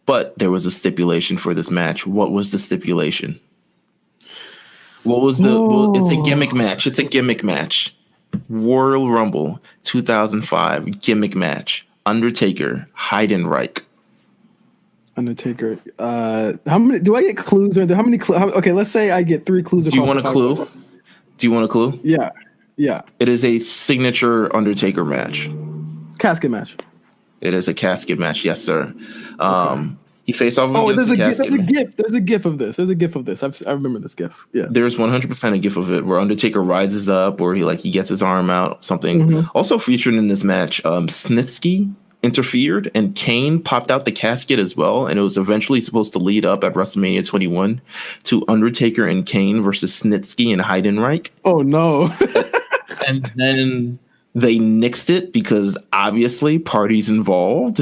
but there was a stipulation for this match. What was the stipulation? What was the? Well, it's a gimmick match. It's a gimmick match. Royal Rumble 2005 gimmick match. Undertaker, Heidenreich. Undertaker. How many? Do I get clues? Or how many? Okay, let's say I get 3 clues. Do you want a clue? Do you want a clue? Yeah. Yeah. It is a signature Undertaker match. Casket match. It is a casket match. Yes, sir. He faced off. Oh, there's a GIF. There's a GIF of this. There's a GIF of this. I remember this GIF. Yeah. There's 100% a GIF of it where Undertaker rises up, or he gets his arm out. Something also featured in this match. Snitsky interfered, and Kane popped out the casket as well. And it was eventually supposed to lead up at WrestleMania 21 to Undertaker and Kane versus Snitsky and Heidenreich. Oh no. And then they nixed it because obviously parties involved.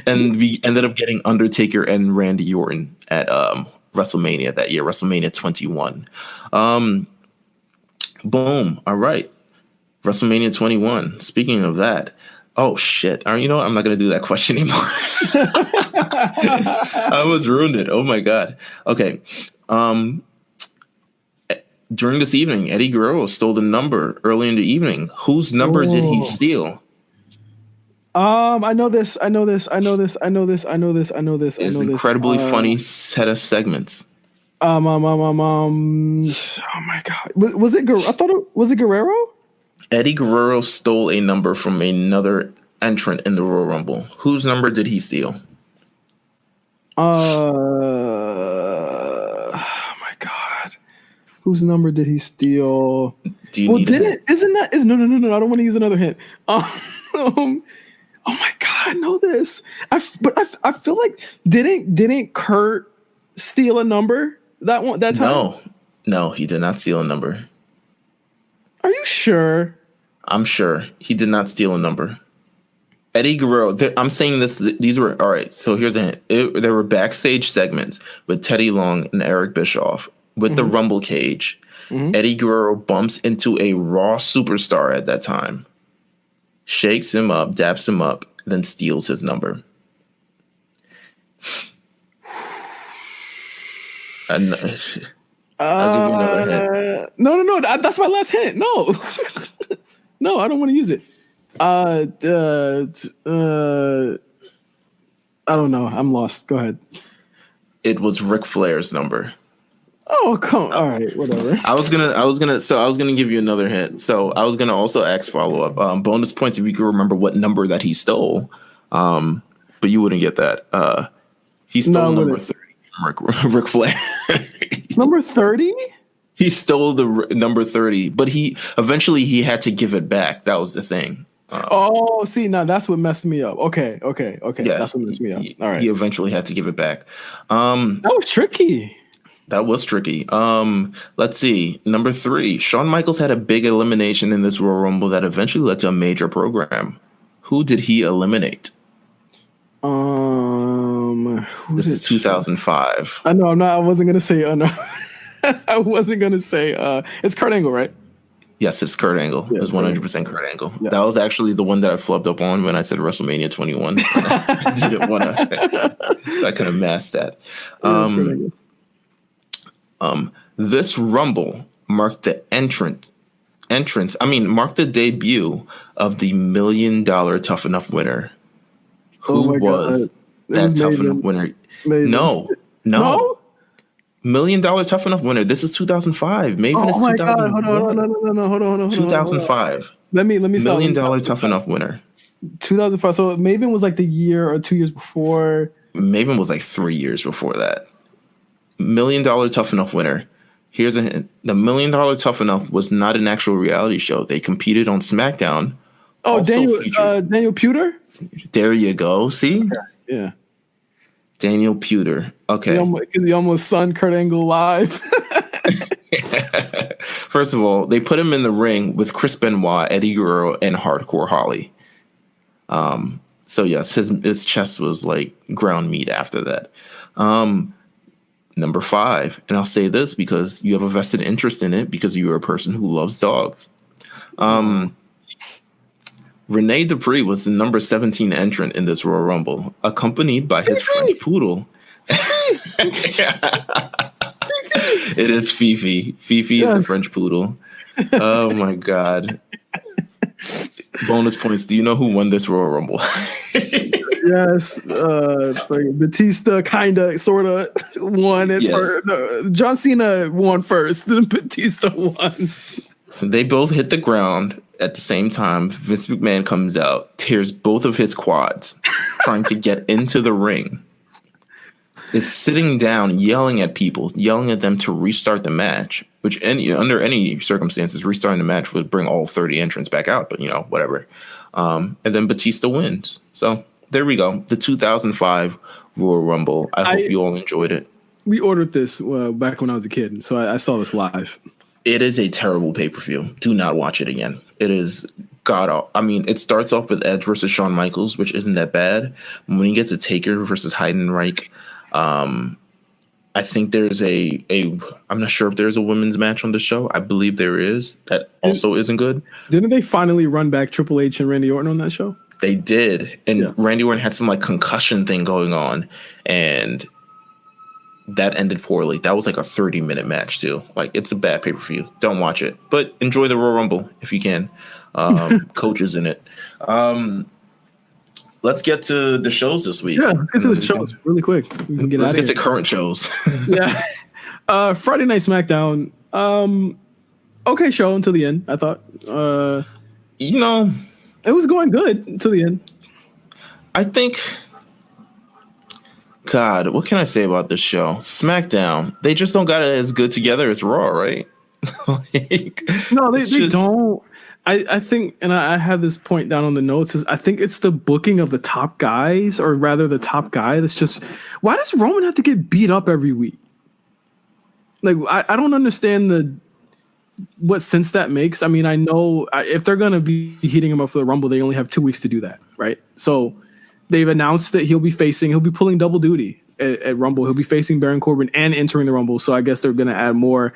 And we ended up getting Undertaker and Randy Orton at WrestleMania that year, WrestleMania 21. Boom. All right. WrestleMania 21. Speaking of that, oh shit. You know what? I'm not going to do that question anymore. I almost ruined it. Oh my God. Okay. During this evening, Eddie Guerrero stole the number early in the evening. Whose number did he steal? I know this. It's an incredibly funny set of segments. Oh my God. Was it was it Guerrero? Eddie Guerrero stole a number from another entrant in the Royal Rumble. Whose number did he steal? Oh my God. Whose number did he steal? Do you need no, I don't want to use another hint. Oh my God, I know this. I feel like didn't Kurt steal a number that time? No, he did not steal a number. Are you sure? I'm sure he did not steal a number. Eddie Guerrero. I'm saying this. These were all right. So here's a hint. There were backstage segments with Teddy Long and Eric Bischoff with the Rumble cage. Eddie Guerrero bumps into a Raw superstar at that time, shakes him up, daps him up, then steals his number. And I'll give you another hint. No. That's my last hint. No, no, I don't want to use it. I don't know. I'm lost. Go ahead. It was Ric Flair's number. Oh, come on. All right, whatever. I was gonna give you another hint. So I was gonna also ask follow up bonus points if you could remember what number that he stole. But you wouldn't get that. He stole number 30 from Ric Flair. Number 30? He stole the number 30, but he eventually had to give it back. That was the thing. See, now that's what messed me up. Okay. Yeah, that's what messed me up. All right. He eventually had to give it back. That was tricky. That was tricky. Let's see. Number 3, Shawn Michaels had a big elimination in this Royal Rumble that eventually led to a major program. Who did he eliminate? This is 2005. I know. I wasn't gonna say. I wasn't gonna say. It's Kurt Angle, right? Yes, it's Kurt Angle. Yeah, it was 100% Kurt Angle. Yeah. That was actually the one that I flubbed up on when I said WrestleMania 21. I didn't want to. I could have masked that. This Rumble marked the marked the debut of the $1 Million Tough Enough winner. Who was that Tough Enough winner? Maven. No. $1 Million Tough Enough winner. This is 2005. Maven is 2001. Hold on. 2005. Let me $1 Million Tough Enough winner. 2005. So Maven was like the year or 2 years before. Maven was like 3 years before that. $1 Million Tough Enough winner. Here's a hint. The $1 Million Tough Enough was not an actual reality show. They competed on Smackdown Oh, Also Daniel Pewter. There you go. See, Yeah. Daniel Pewter. Okay. He almost sunned Kurt Angle live. First of all, they put him in the ring with Chris Benoit, Eddie Guerrero, and Hardcore Holly. So yes, his chest was like ground meat after that. Number 5, and I'll say this because you have a vested interest in it because you're a person who loves dogs. Rene Dupree was the number 17 entrant in this Royal Rumble, accompanied by his French poodle. It is Fifi. Fifi is the French poodle. Oh my God. Bonus points. Do you know who won this Royal Rumble? Yes. Batista sort of won it. Yes. John Cena won first, then Batista won. They both hit the ground at the same time. Vince McMahon comes out, tears both of his quads, trying to get into the ring. Is sitting down, yelling at people, yelling at them to restart the match, which under any circumstances, restarting the match would bring all 30 entrants back out, but whatever. And then Batista wins. So there we go. The 2005 Royal Rumble. I hope you all enjoyed it. We ordered this back when I was a kid, so I saw this live. It is a terrible pay-per-view. Do not watch it again. It is god-awful. I mean, it starts off with Edge versus Shawn Michaels, which isn't that bad. When he gets a Taker versus Heidenreich, I think there's I'm not sure if there's a women's match on the show. I believe there is. That also isn't good. Didn't they finally run back Triple H and Randy Orton on that show? They did. And Randy Orton had some like concussion thing going on, and that ended poorly. That was like a 30-minute match too. Like, it's a bad pay-per-view. Don't watch it, but enjoy the Royal Rumble if you can. Coach is in it. Let's get to the shows this week. Yeah, let's get to the shows really quick. We can let's get to current shows. Yeah. Friday Night Smackdown. Okay show until the end, I thought. It was going good until the end. I think, God, what can I say about this show? Smackdown, they just don't got it as good together as Raw, right? No, they don't. I think, and I have this point down on the notes, is I think it's the booking of the top guys, or rather the top guy that's just, why does Roman have to get beat up every week? Like, I don't understand what sense that makes. I mean, I know if they're going to be heating him up for the Rumble, they only have 2 weeks to do that, right? So they've announced that he'll be pulling double duty at Rumble. He'll be facing Baron Corbin and entering the Rumble. So I guess they're going to add more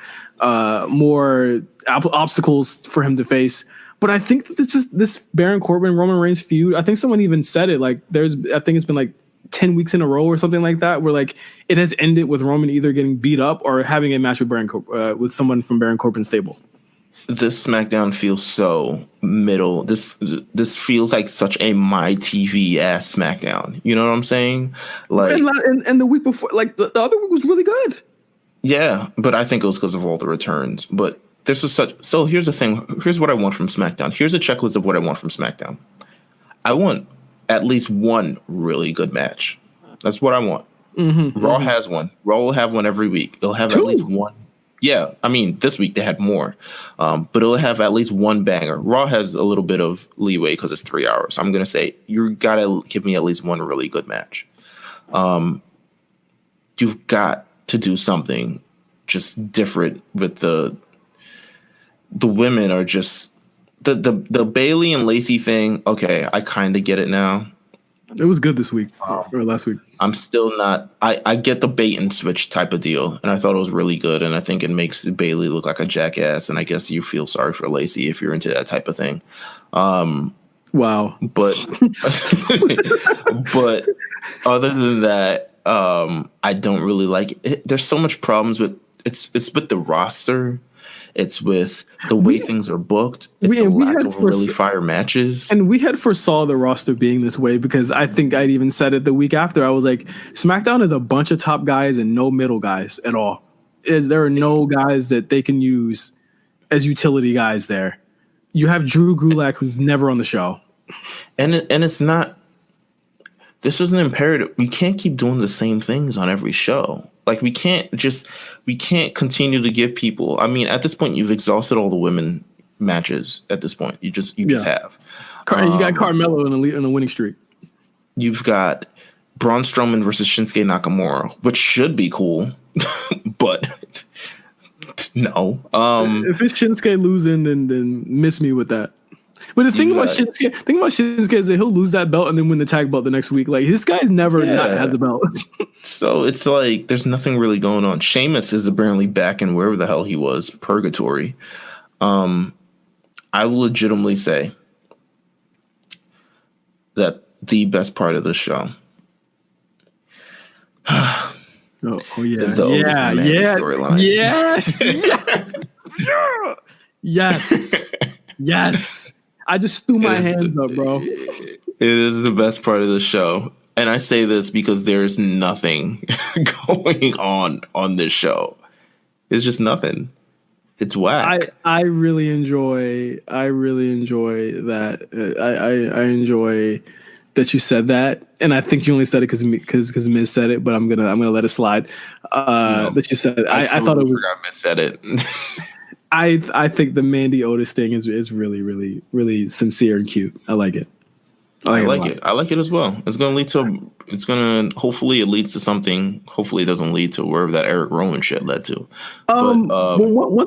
obstacles for him to face. But I think that it's just this Baron Corbin Roman Reigns feud. I think someone even said it. Like, I think it's been like 10 weeks in a row or something like that, where like it has ended with Roman either getting beat up or having a match with with someone from Baron Corbin's stable. This SmackDown feels so middle. This feels like such a my TV ass SmackDown. You know what I'm saying? Like, and the week before, like the other week was really good. Yeah, but I think it was because of all the returns. But there's just such. So here's the thing. Here's what I want from SmackDown. Here's a checklist of what I want from SmackDown. I want at least one really good match. That's what I want. Raw has one. Raw will have one every week. It'll have at least one. Yeah, I mean, this week they had more, but it'll have at least one banger. Raw has a little bit of leeway because it's 3 hours. I'm going to say you got to give me at least one really good match. You've got to do something just different with the women are just the Bailey and Lacey thing. Okay, I kind of get it now. It was good this week or last week. I'm still not. I get the bait and switch type of deal, and I thought it was really good. And I think it makes Bailey look like a jackass. And I guess you feel sorry for Lacey if you're into that type of thing. Wow. But but other than that, I don't really like it. There's so much problems with it's with the roster. It's with the way things are booked. It's the lack of really fire matches. And we had foresaw the roster being this way because I think I'd even said it the week after. I was like, SmackDown is a bunch of top guys and no middle guys at all. There are no guys that they can use as utility guys there. You have Drew Gulak, who's never on the show. And it's not, this is an imperative. We can't keep doing the same things on every show. Like, we can't continue to give people. I mean, at this point, you've exhausted all the women matches. At this point, you just have. You got Carmelo in a winning streak. You've got Braun Strowman versus Shinsuke Nakamura, which should be cool, but no. If it's Shinsuke losing, then miss me with that. But the thing about Shinsuke is that he'll lose that belt and then win the tag belt the next week. Like, this guy never not has a belt. So it's like there's nothing really going on. Sheamus is apparently back in wherever the hell he was, purgatory. I will legitimately say that the best part of the show is the Otis and Mandy storyline. Yes. I just threw my hands up, bro. It is the best part of the show. And I say this because there's nothing going on this show. It's just nothing. It's whack. I really enjoy that. I enjoy that you said that, and I think you only said it because Miz said it, but I'm gonna let it slide. That you said it. I thought it was. Miz said it. I think the Mandy Otis thing is really, really, really sincere and cute. I like it. I like it. I like it as well. It's going to hopefully it leads to something. Hopefully it doesn't lead to wherever that Eric Rowan shit led to. One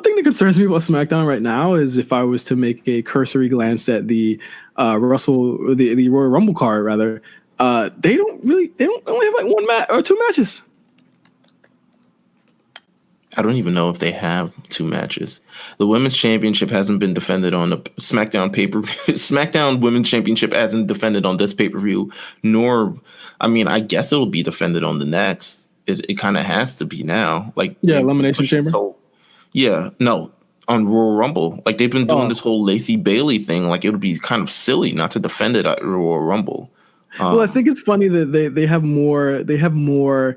thing that concerns me about SmackDown right now is if I was to make a cursory glance at the the Royal Rumble card, rather, they only have like one match or two matches. I don't even know if they have two matches. The women's championship hasn't been defended on the SmackDown pay-per-view. SmackDown women's championship hasn't defended on this pay-per-view, I guess it'll be defended on the next. It kind of has to be now. Elimination Chamber. On Royal Rumble. Like, they've been doing this whole Lacey Bailey thing. Like, it would be kind of silly not to defend it at Royal Rumble. I think it's funny that they have more.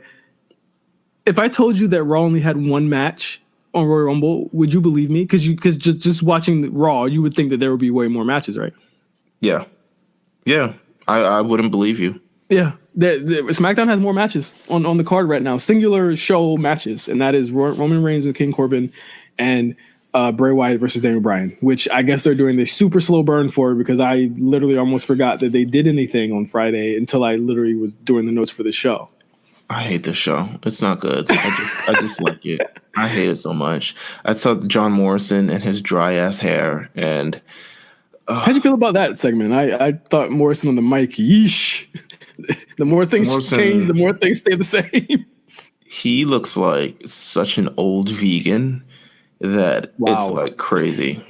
If I told you that Raw only had one match on Royal Rumble, would you believe me? Because just watching Raw, you would think that there would be way more matches, right? Yeah. I wouldn't believe you. Yeah, SmackDown has more matches on the card right now, singular show matches, and that is Roman Reigns and King Corbin, and Bray Wyatt versus Daniel Bryan, which I guess they're doing the super slow burn for because I literally almost forgot that they did anything on Friday until I literally was doing the notes for the show. I hate this show. It's not good. I just like it. I hate it so much. I saw John Morrison and his dry ass hair. And how'd you feel about that segment? I thought Morrison on the mic. Yeesh. The more things change, the more things stay the same. He looks like such an old vegan that it's like crazy.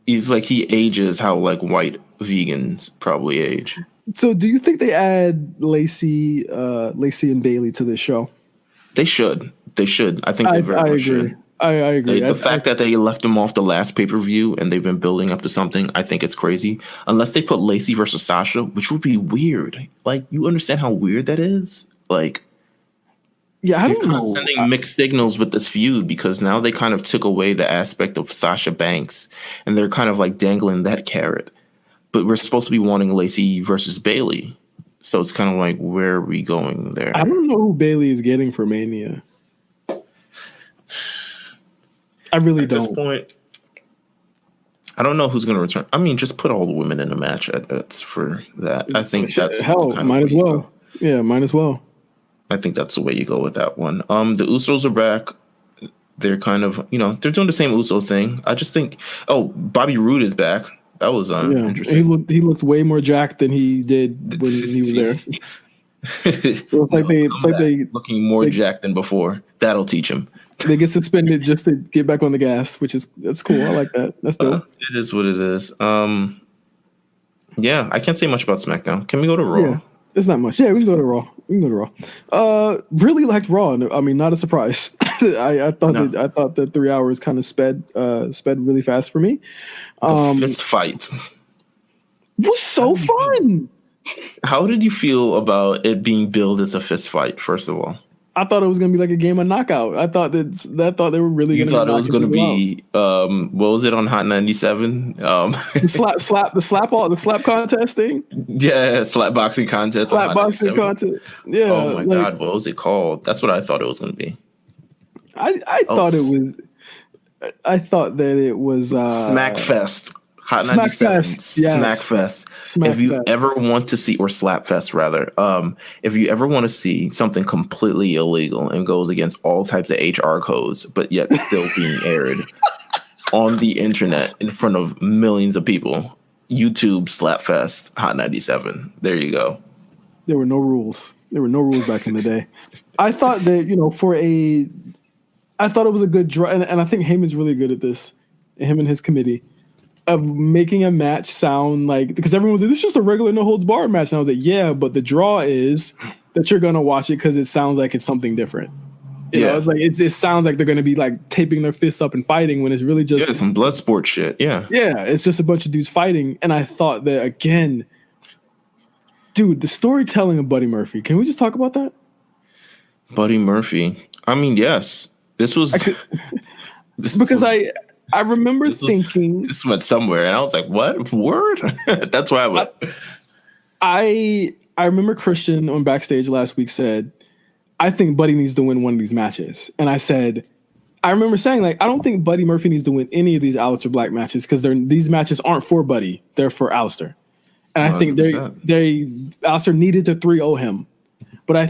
He's like he ages how like white vegans probably age. So, do you think they add Lacey and Bailey to this show? They should. I think they very much should. I agree. The fact that they left them off the last pay-per-view and they've been building up to something, I think it's crazy. Unless they put Lacey versus Sasha, which would be weird. Like, you understand how weird that is? Like, I don't know. Sending mixed signals with this feud because now they kind of took away the aspect of Sasha Banks and they're kind of like dangling that carrot. But we're supposed to be wanting Lacey versus Bailey. So it's kind of like, where are we going there? I don't know who Bailey is getting for Mania. I really don't. At this point, I don't know who's going to return. I mean, just put all the women in a match for that. I think that's... might as well. Yeah, might as well. I think that's the way you go with that one. The Usos are back. They're kind of, they're doing the same Uso thing. I just think... Oh, Bobby Roode is back. That was interesting. He looked way more jacked than he did when he was there. So it's like they looking more jacked than before. That'll teach him. They get suspended just to get back on the gas, that's cool. I like that. That's dope. It is what it is. Yeah, I can't say much about SmackDown. Can we go to Raw? Yeah, there's not much. Yeah, we can go to Raw. Really liked Raw. I mean, not a surprise. I thought that 3 hours kind of sped really fast for me. The fist fight was so fun. How did you feel about it being billed as a fist fight? First of all, I thought it was going to be like a game of knockout. I thought they were really going to. You thought it was going to be what was it on Hot 97? The slap contest thing. Yeah, slap boxing contest. Slap boxing contest. Yeah. Oh my God, what was it called? That's what I thought it was going to be. I thought it was. I thought that it was Smackfest. Hot 97, Smackfest, yes. Smackfest. If you ever want to see, or Slapfest rather, if you ever want to see something completely illegal and goes against all types of HR codes, but yet still being aired on the internet in front of millions of people, YouTube Slapfest Hot 97. There you go. There were no rules. There were no rules back in the day. I thought that, I thought it was a good draw, and I think Heyman's really good at this, him and his committee, of making a match sound like, because everyone was like, this is just a regular no holds barred match. And I was like, yeah, but the draw is that you're going to watch it because it sounds like it's something different. You know, it's like, it sounds like they're going to be like taping their fists up and fighting when it's really just some blood sport shit. Yeah. Yeah. It's just a bunch of dudes fighting. And I thought that, again, dude, the storytelling of Buddy Murphy, can we just talk about that? Buddy Murphy. I mean, yes. This was I remember thinking this went somewhere, and I was like, "What word?" That's why I went. I remember Christian on Backstage last week said, "I think Buddy needs to win one of these matches," and I said, I remember saying, like, I don't think Buddy Murphy needs to win any of these Aleister Black matches because these matches aren't for Buddy; they're for Aleister, and I think Aleister needed to 3-0 him, but I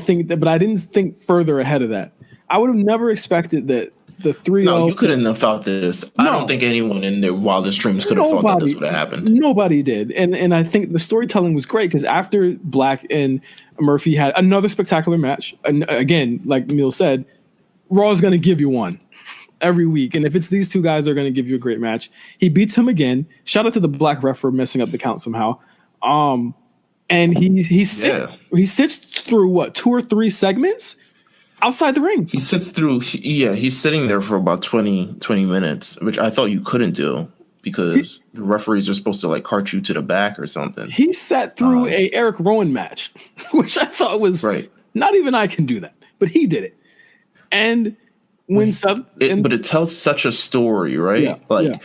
didn't think further ahead of that. I would have never expected that the 3-0. No, you couldn't have thought this. No. I don't think anyone in their wildest dreams could have thought that this would have happened. Nobody did. And I think the storytelling was great because after Black and Murphy had another spectacular match, and again, like Meelz said, Raw is going to give you one every week. And if it's these two guys, they're going to give you a great match. He beats him again. Shout out to the Black ref for messing up the count somehow. And he sits through what, 2 or 3 segments outside the ring. He sits through, he's sitting there for about 20 minutes, which I thought you couldn't do because the referees are supposed to like cart you to the back or something. He sat through a Eric Rowan match, which I thought was not even I can do that, but he did it. And when but it tells such a story, right? Yeah,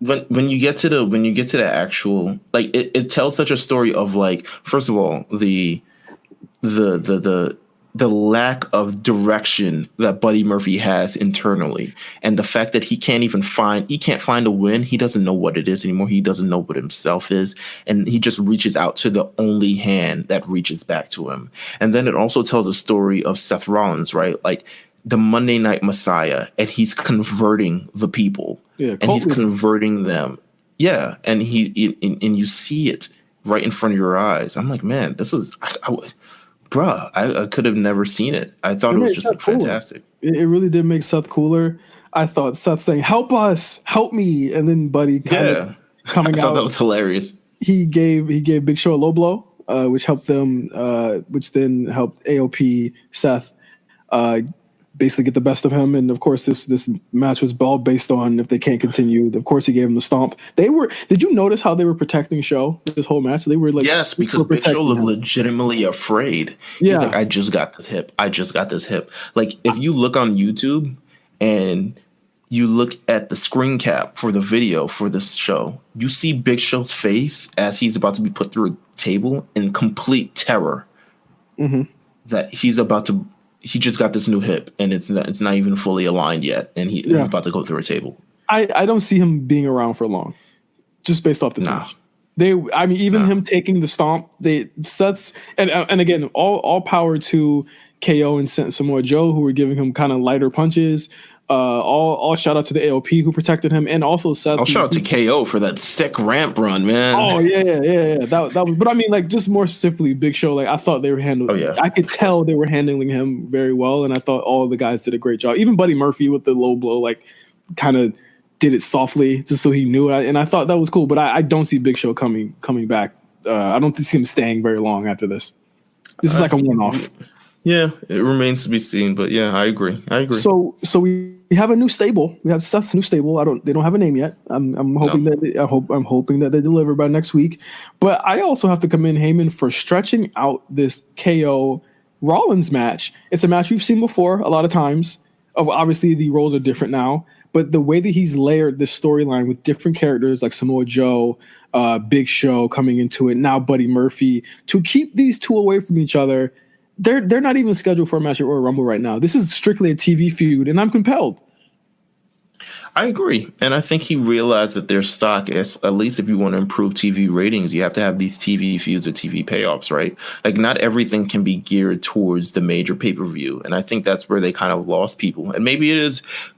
when you get to the actual, like, it tells such a story of, like, first of all, the lack of direction that Buddy Murphy has internally, and the fact that he can't find a win. He doesn't know what it is anymore. He doesn't know what himself is. And he just reaches out to the only hand that reaches back to him. And then it also tells a story of Seth Rollins, right? Like the Monday Night Messiah, and he's converting the people and he's converting them. Yeah. And and you see it right in front of your eyes. I'm like, man, this is, I could have never seen it. I thought it was just fantastic. It really did make Seth cooler. I thought Seth saying, "Help us, help me," and then Buddy coming I thought that was hilarious. He gave Big Show a low blow, which helped them, which then helped AOP Seth basically get the best of him. And of course, this match was all based on if they can't continue. Of course, he gave him the stomp. Did you notice how they were protecting Show this whole match? They were like, yes, because Big Show looked legitimately afraid. Yeah. He's like, I just got this hip. Like, if you look on YouTube and you look at the screen cap for the video for this show, you see Big Show's face as he's about to be put through a table in complete terror that he just got this new hip and it's not even fully aligned yet, and he's about to go through a table. I don't see him being around for long, just based off this match. Him taking the stomp, Seth's and again, all power to KO and Samoa Joe, who were giving him kind of lighter punches. All shout out to the AOP who protected him, and also Seth. Shout out to KO for that sick ramp run, man. Oh yeah. That was, but I mean, like, just more specifically, Big Show. Like, I thought they were handling. Oh yeah. I could tell they were handling him very well, and I thought all the guys did a great job. Even Buddy Murphy with the low blow, like, kind of did it softly just so he knew it, and I thought that was cool. But I don't see Big Show coming back. I don't see him staying very long after this. This is like a one-off. Yeah, it remains to be seen, but yeah, I agree. So we have a new stable. We have Seth's new stable. They don't have a name yet. I'm hoping that they deliver by next week. But I also have to commend Heyman for stretching out this KO Rollins match. It's a match we've seen before a lot of times. Obviously, the roles are different now, but the way that he's layered this storyline with different characters like Samoa Joe, Big Show coming into it, now Buddy Murphy, to keep these two away from each other. They're not even scheduled for a match at Royal Rumble right now. This is strictly a TV feud, and I'm compelled. I agree. And I think he realized that their stock is, at least if you want to improve TV ratings, you have to have these TV feuds or TV payoffs, right? Like not everything can be geared towards the major pay-per-view. And I think that's where they kind of lost people. And maybe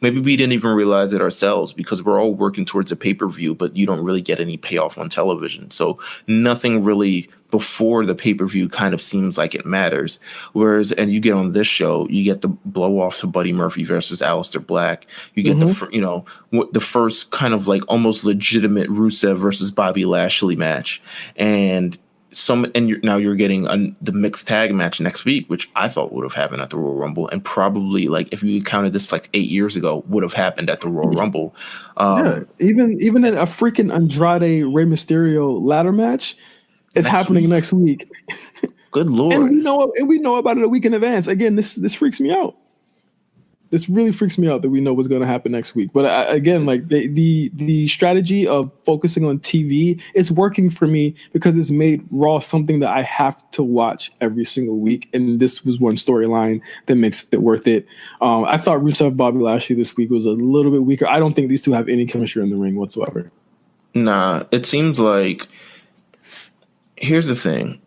we didn't even realize it ourselves because we're all working towards a pay-per-view, but you don't really get any payoff on television. So nothing really before the pay-per-view kind of seems like it matters. Whereas, and you get on this show, you get the blow-offs of Buddy Murphy versus Aleister Black. You get the first kind of like almost legitimate Rusev versus Bobby Lashley match. And now you're getting the mixed tag match next week, which I thought would have happened at the Royal Rumble. And probably like, if you counted this like 8 years ago, would have happened at the Royal Rumble. Even in a freaking Andrade Rey Mysterio ladder match, it's happening next week. Good Lord. And we know about it a week in advance. Again, this freaks me out. This really freaks me out that we know what's going to happen next week. But again, like the strategy of focusing on TV, it's working for me because it's made Raw something that I have to watch every single week. And this was one storyline that makes it worth it. I thought Rusev Bobby Lashley this week was a little bit weaker. I don't think these two have any chemistry in the ring whatsoever. Nah, it seems like, here's the thing.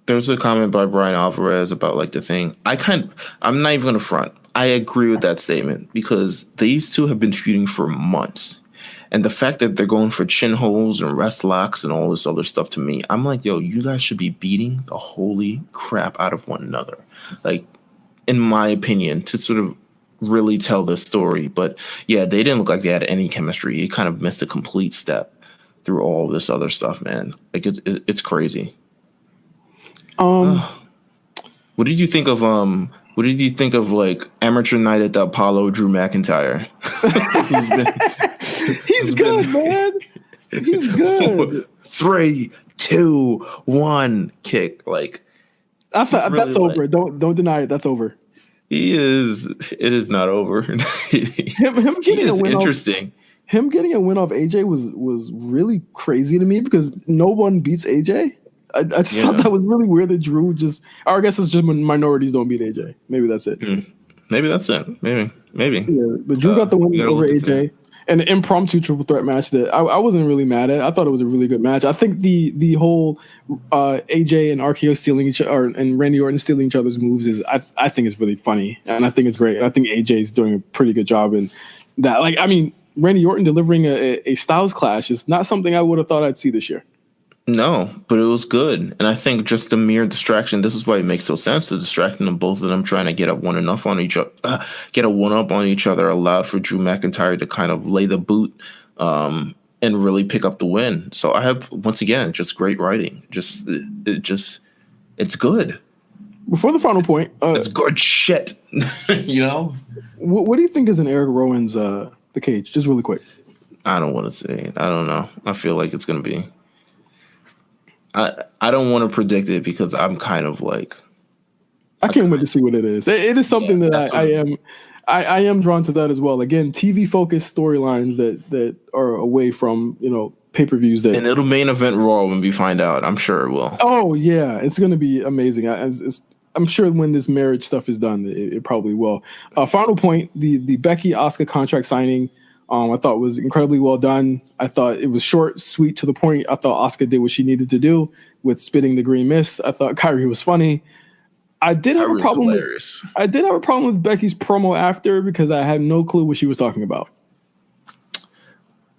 There's a comment by Brian Alvarez about like the thing. I'm not even going to front. I agree with that statement because these two have been feuding for months. And the fact that they're going for chin holes and wrist locks and all this other stuff, to me, I'm like, yo, you guys should be beating the holy crap out of one another. Like, in my opinion, to sort of really tell this story. But yeah, they didn't look like they had any chemistry. It kind of missed a complete step through all this other stuff, man. Like it's crazy. What did you think of What did you think of like amateur night at the Apollo, Drew McIntyre? He's good, man. He's good. 3, 2, 1 kick. Like that's over. Don't deny it. That's over. He is. It is not over. him getting a win interesting. Him getting a win off AJ was really crazy to me because no one beats AJ. I just thought that was really weird that Drew just. Or I guess it's just when minorities don't beat AJ. Maybe that's it. Maybe that's it. Maybe. Yeah, but Drew got the win over AJ. And the impromptu triple threat match that I wasn't really mad at. I thought it was a really good match. I think the whole AJ and RKO stealing each other and Randy Orton stealing each other's moves is I think it's really funny and I think it's great. And I think AJ is doing a pretty good job in that. Like, I mean, Randy Orton delivering a Styles clash is not something I would have thought I'd see this year. No, but it was good. And I think just the mere distraction, this is why it makes so sense. The distracting of both of them trying to get a one-up on each other allowed for Drew McIntyre to kind of lay the boot and really pick up the win. So I have, once again, just great writing. It's good. Before the final point. It's good shit. You know? What do you think is in Eric Rowan's The Cage? Just really quick. I don't want to say it. I don't know. I feel like it's going to be. I don't want to predict it because I'm kind of like. I can't wait to see what it is. It is something that I am drawn to that as well. Again, TV focused storylines that are away from pay-per-views and it'll main event Raw when we find out. I'm sure it will. Oh yeah, it's going to be amazing. I'm sure when this marriage stuff is done, it probably will. Final point: the Becky Asuka contract signing. I thought was incredibly well done. I thought it was short, sweet, to the point. I thought Asuka did what she needed to do with spitting the green mist. I thought Kyrie was funny. I did have a problem with Becky's promo after because I had no clue what she was talking about.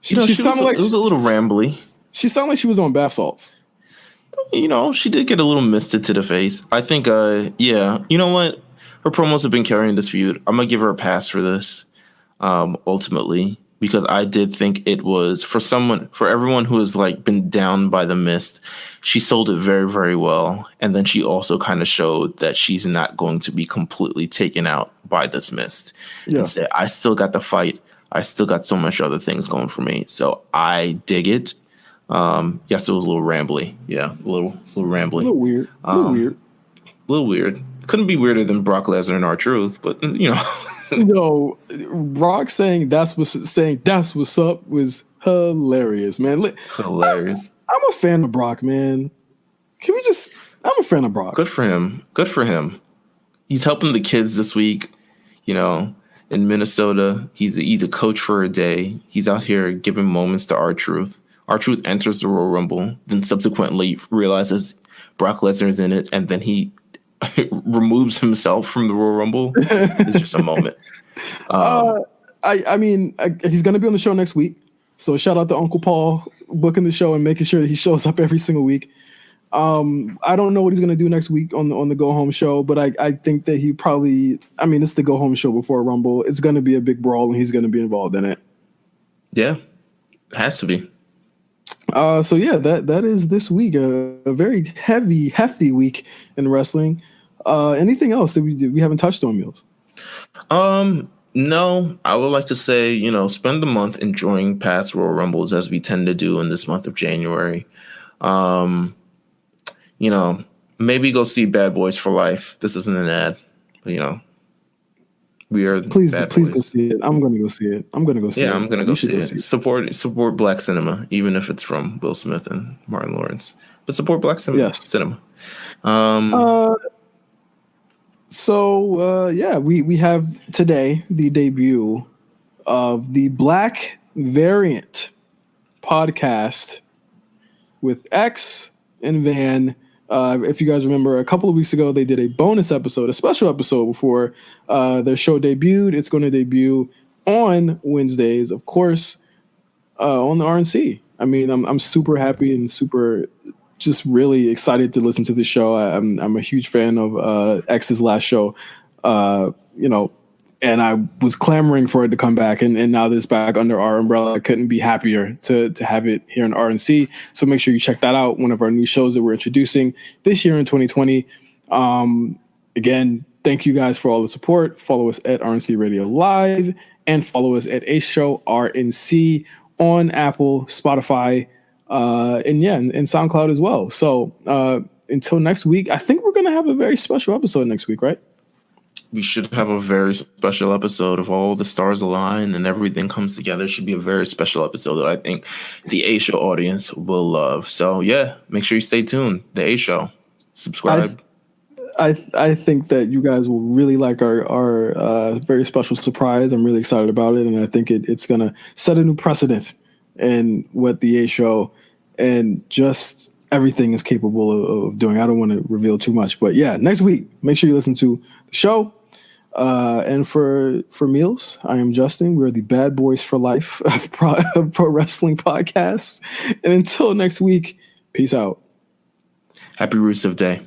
She sounded like it was a little rambly. She sounded like she was on bath salts. She did get a little misted to the face. I think, you know what? Her promos have been carrying this feud. I'm gonna give her a pass for this. Ultimately, because I did think it was for everyone who has like been down by the mist, she sold it very, very well. And then she also kind of showed that she's not going to be completely taken out by this mist. Yeah. And said, I still got the fight. I still got so much other things going for me. So I dig it. Yes, it was a little rambly. Yeah, a little rambly. A little weird. Couldn't be weirder than Brock Lesnar and R-Truth, but No, Brock saying that's what's up was hilarious, man. Hilarious. I'm a fan of Brock, man. I'm a fan of Brock. Good for him. He's helping the kids this week. in Minnesota. He's a coach for a day. He's out here giving moments to R-Truth. R-Truth enters the Royal Rumble, then subsequently realizes Brock Lesnar's in it, and then he removes himself from the Royal Rumble. It's just a moment. I mean, he's going to be on the show next week. So shout out to Uncle Paul booking the show and making sure that he shows up every single week. I don't know what he's going to do next week on the Go Home show, but I think that he probably, I mean, it's the Go Home show before Rumble. It's going to be a big brawl and he's going to be involved in it. Yeah, has to be. So yeah, that is this week, a very hefty week in wrestling. Anything else that we haven't touched on, Meelz? No, I would like to say, spend the month enjoying past Royal Rumbles as we tend to do in this month of January. Maybe go see Bad Boys for Life. This isn't an ad, but we are. Please go see it. I'm going to go see it. I'm going to go see it. Yeah, I'm going to go see it. Support Black cinema, even if it's from Will Smith and Martin Lawrence. But support Black cinema. Yes. Cinema. We have today the debut of the Black Variant podcast with X and Van. If you guys remember, a couple of weeks ago, they did a bonus episode, a special episode before their show debuted. It's going to debut on Wednesdays, of course, on the RNC. I mean, I'm super happy and super just really excited to listen to the show. I'm a huge fan of X's last show, and I was clamoring for it to come back, and now that it's back under our umbrella, I couldn't be happier to have it here in RNC. So make sure you check that out. One of our new shows that we're introducing this year in 2020. Again, thank you guys for all the support. Follow us at RNC Radio Live and follow us at A Show RNC on Apple, Spotify, and SoundCloud as well. So until next week, I think we're going to have a very special episode next week, right? We should have a very special episode. Of all the stars align and everything comes together. It should be a very special episode that I think the A Show audience will love. So yeah, make sure you stay tuned. The A Show. Subscribe. I think that you guys will really like our very special surprise. I'm really excited about it, and I think it's going to set a new precedent in what the A Show and just everything is capable of doing. I don't want to reveal too much, but yeah, next week, make sure you listen to the show. And for Meelz, I am Justin. We're the Bad Boys for Life of Pro Wrestling Podcast. And until next week, peace out. Happy Rusev Day.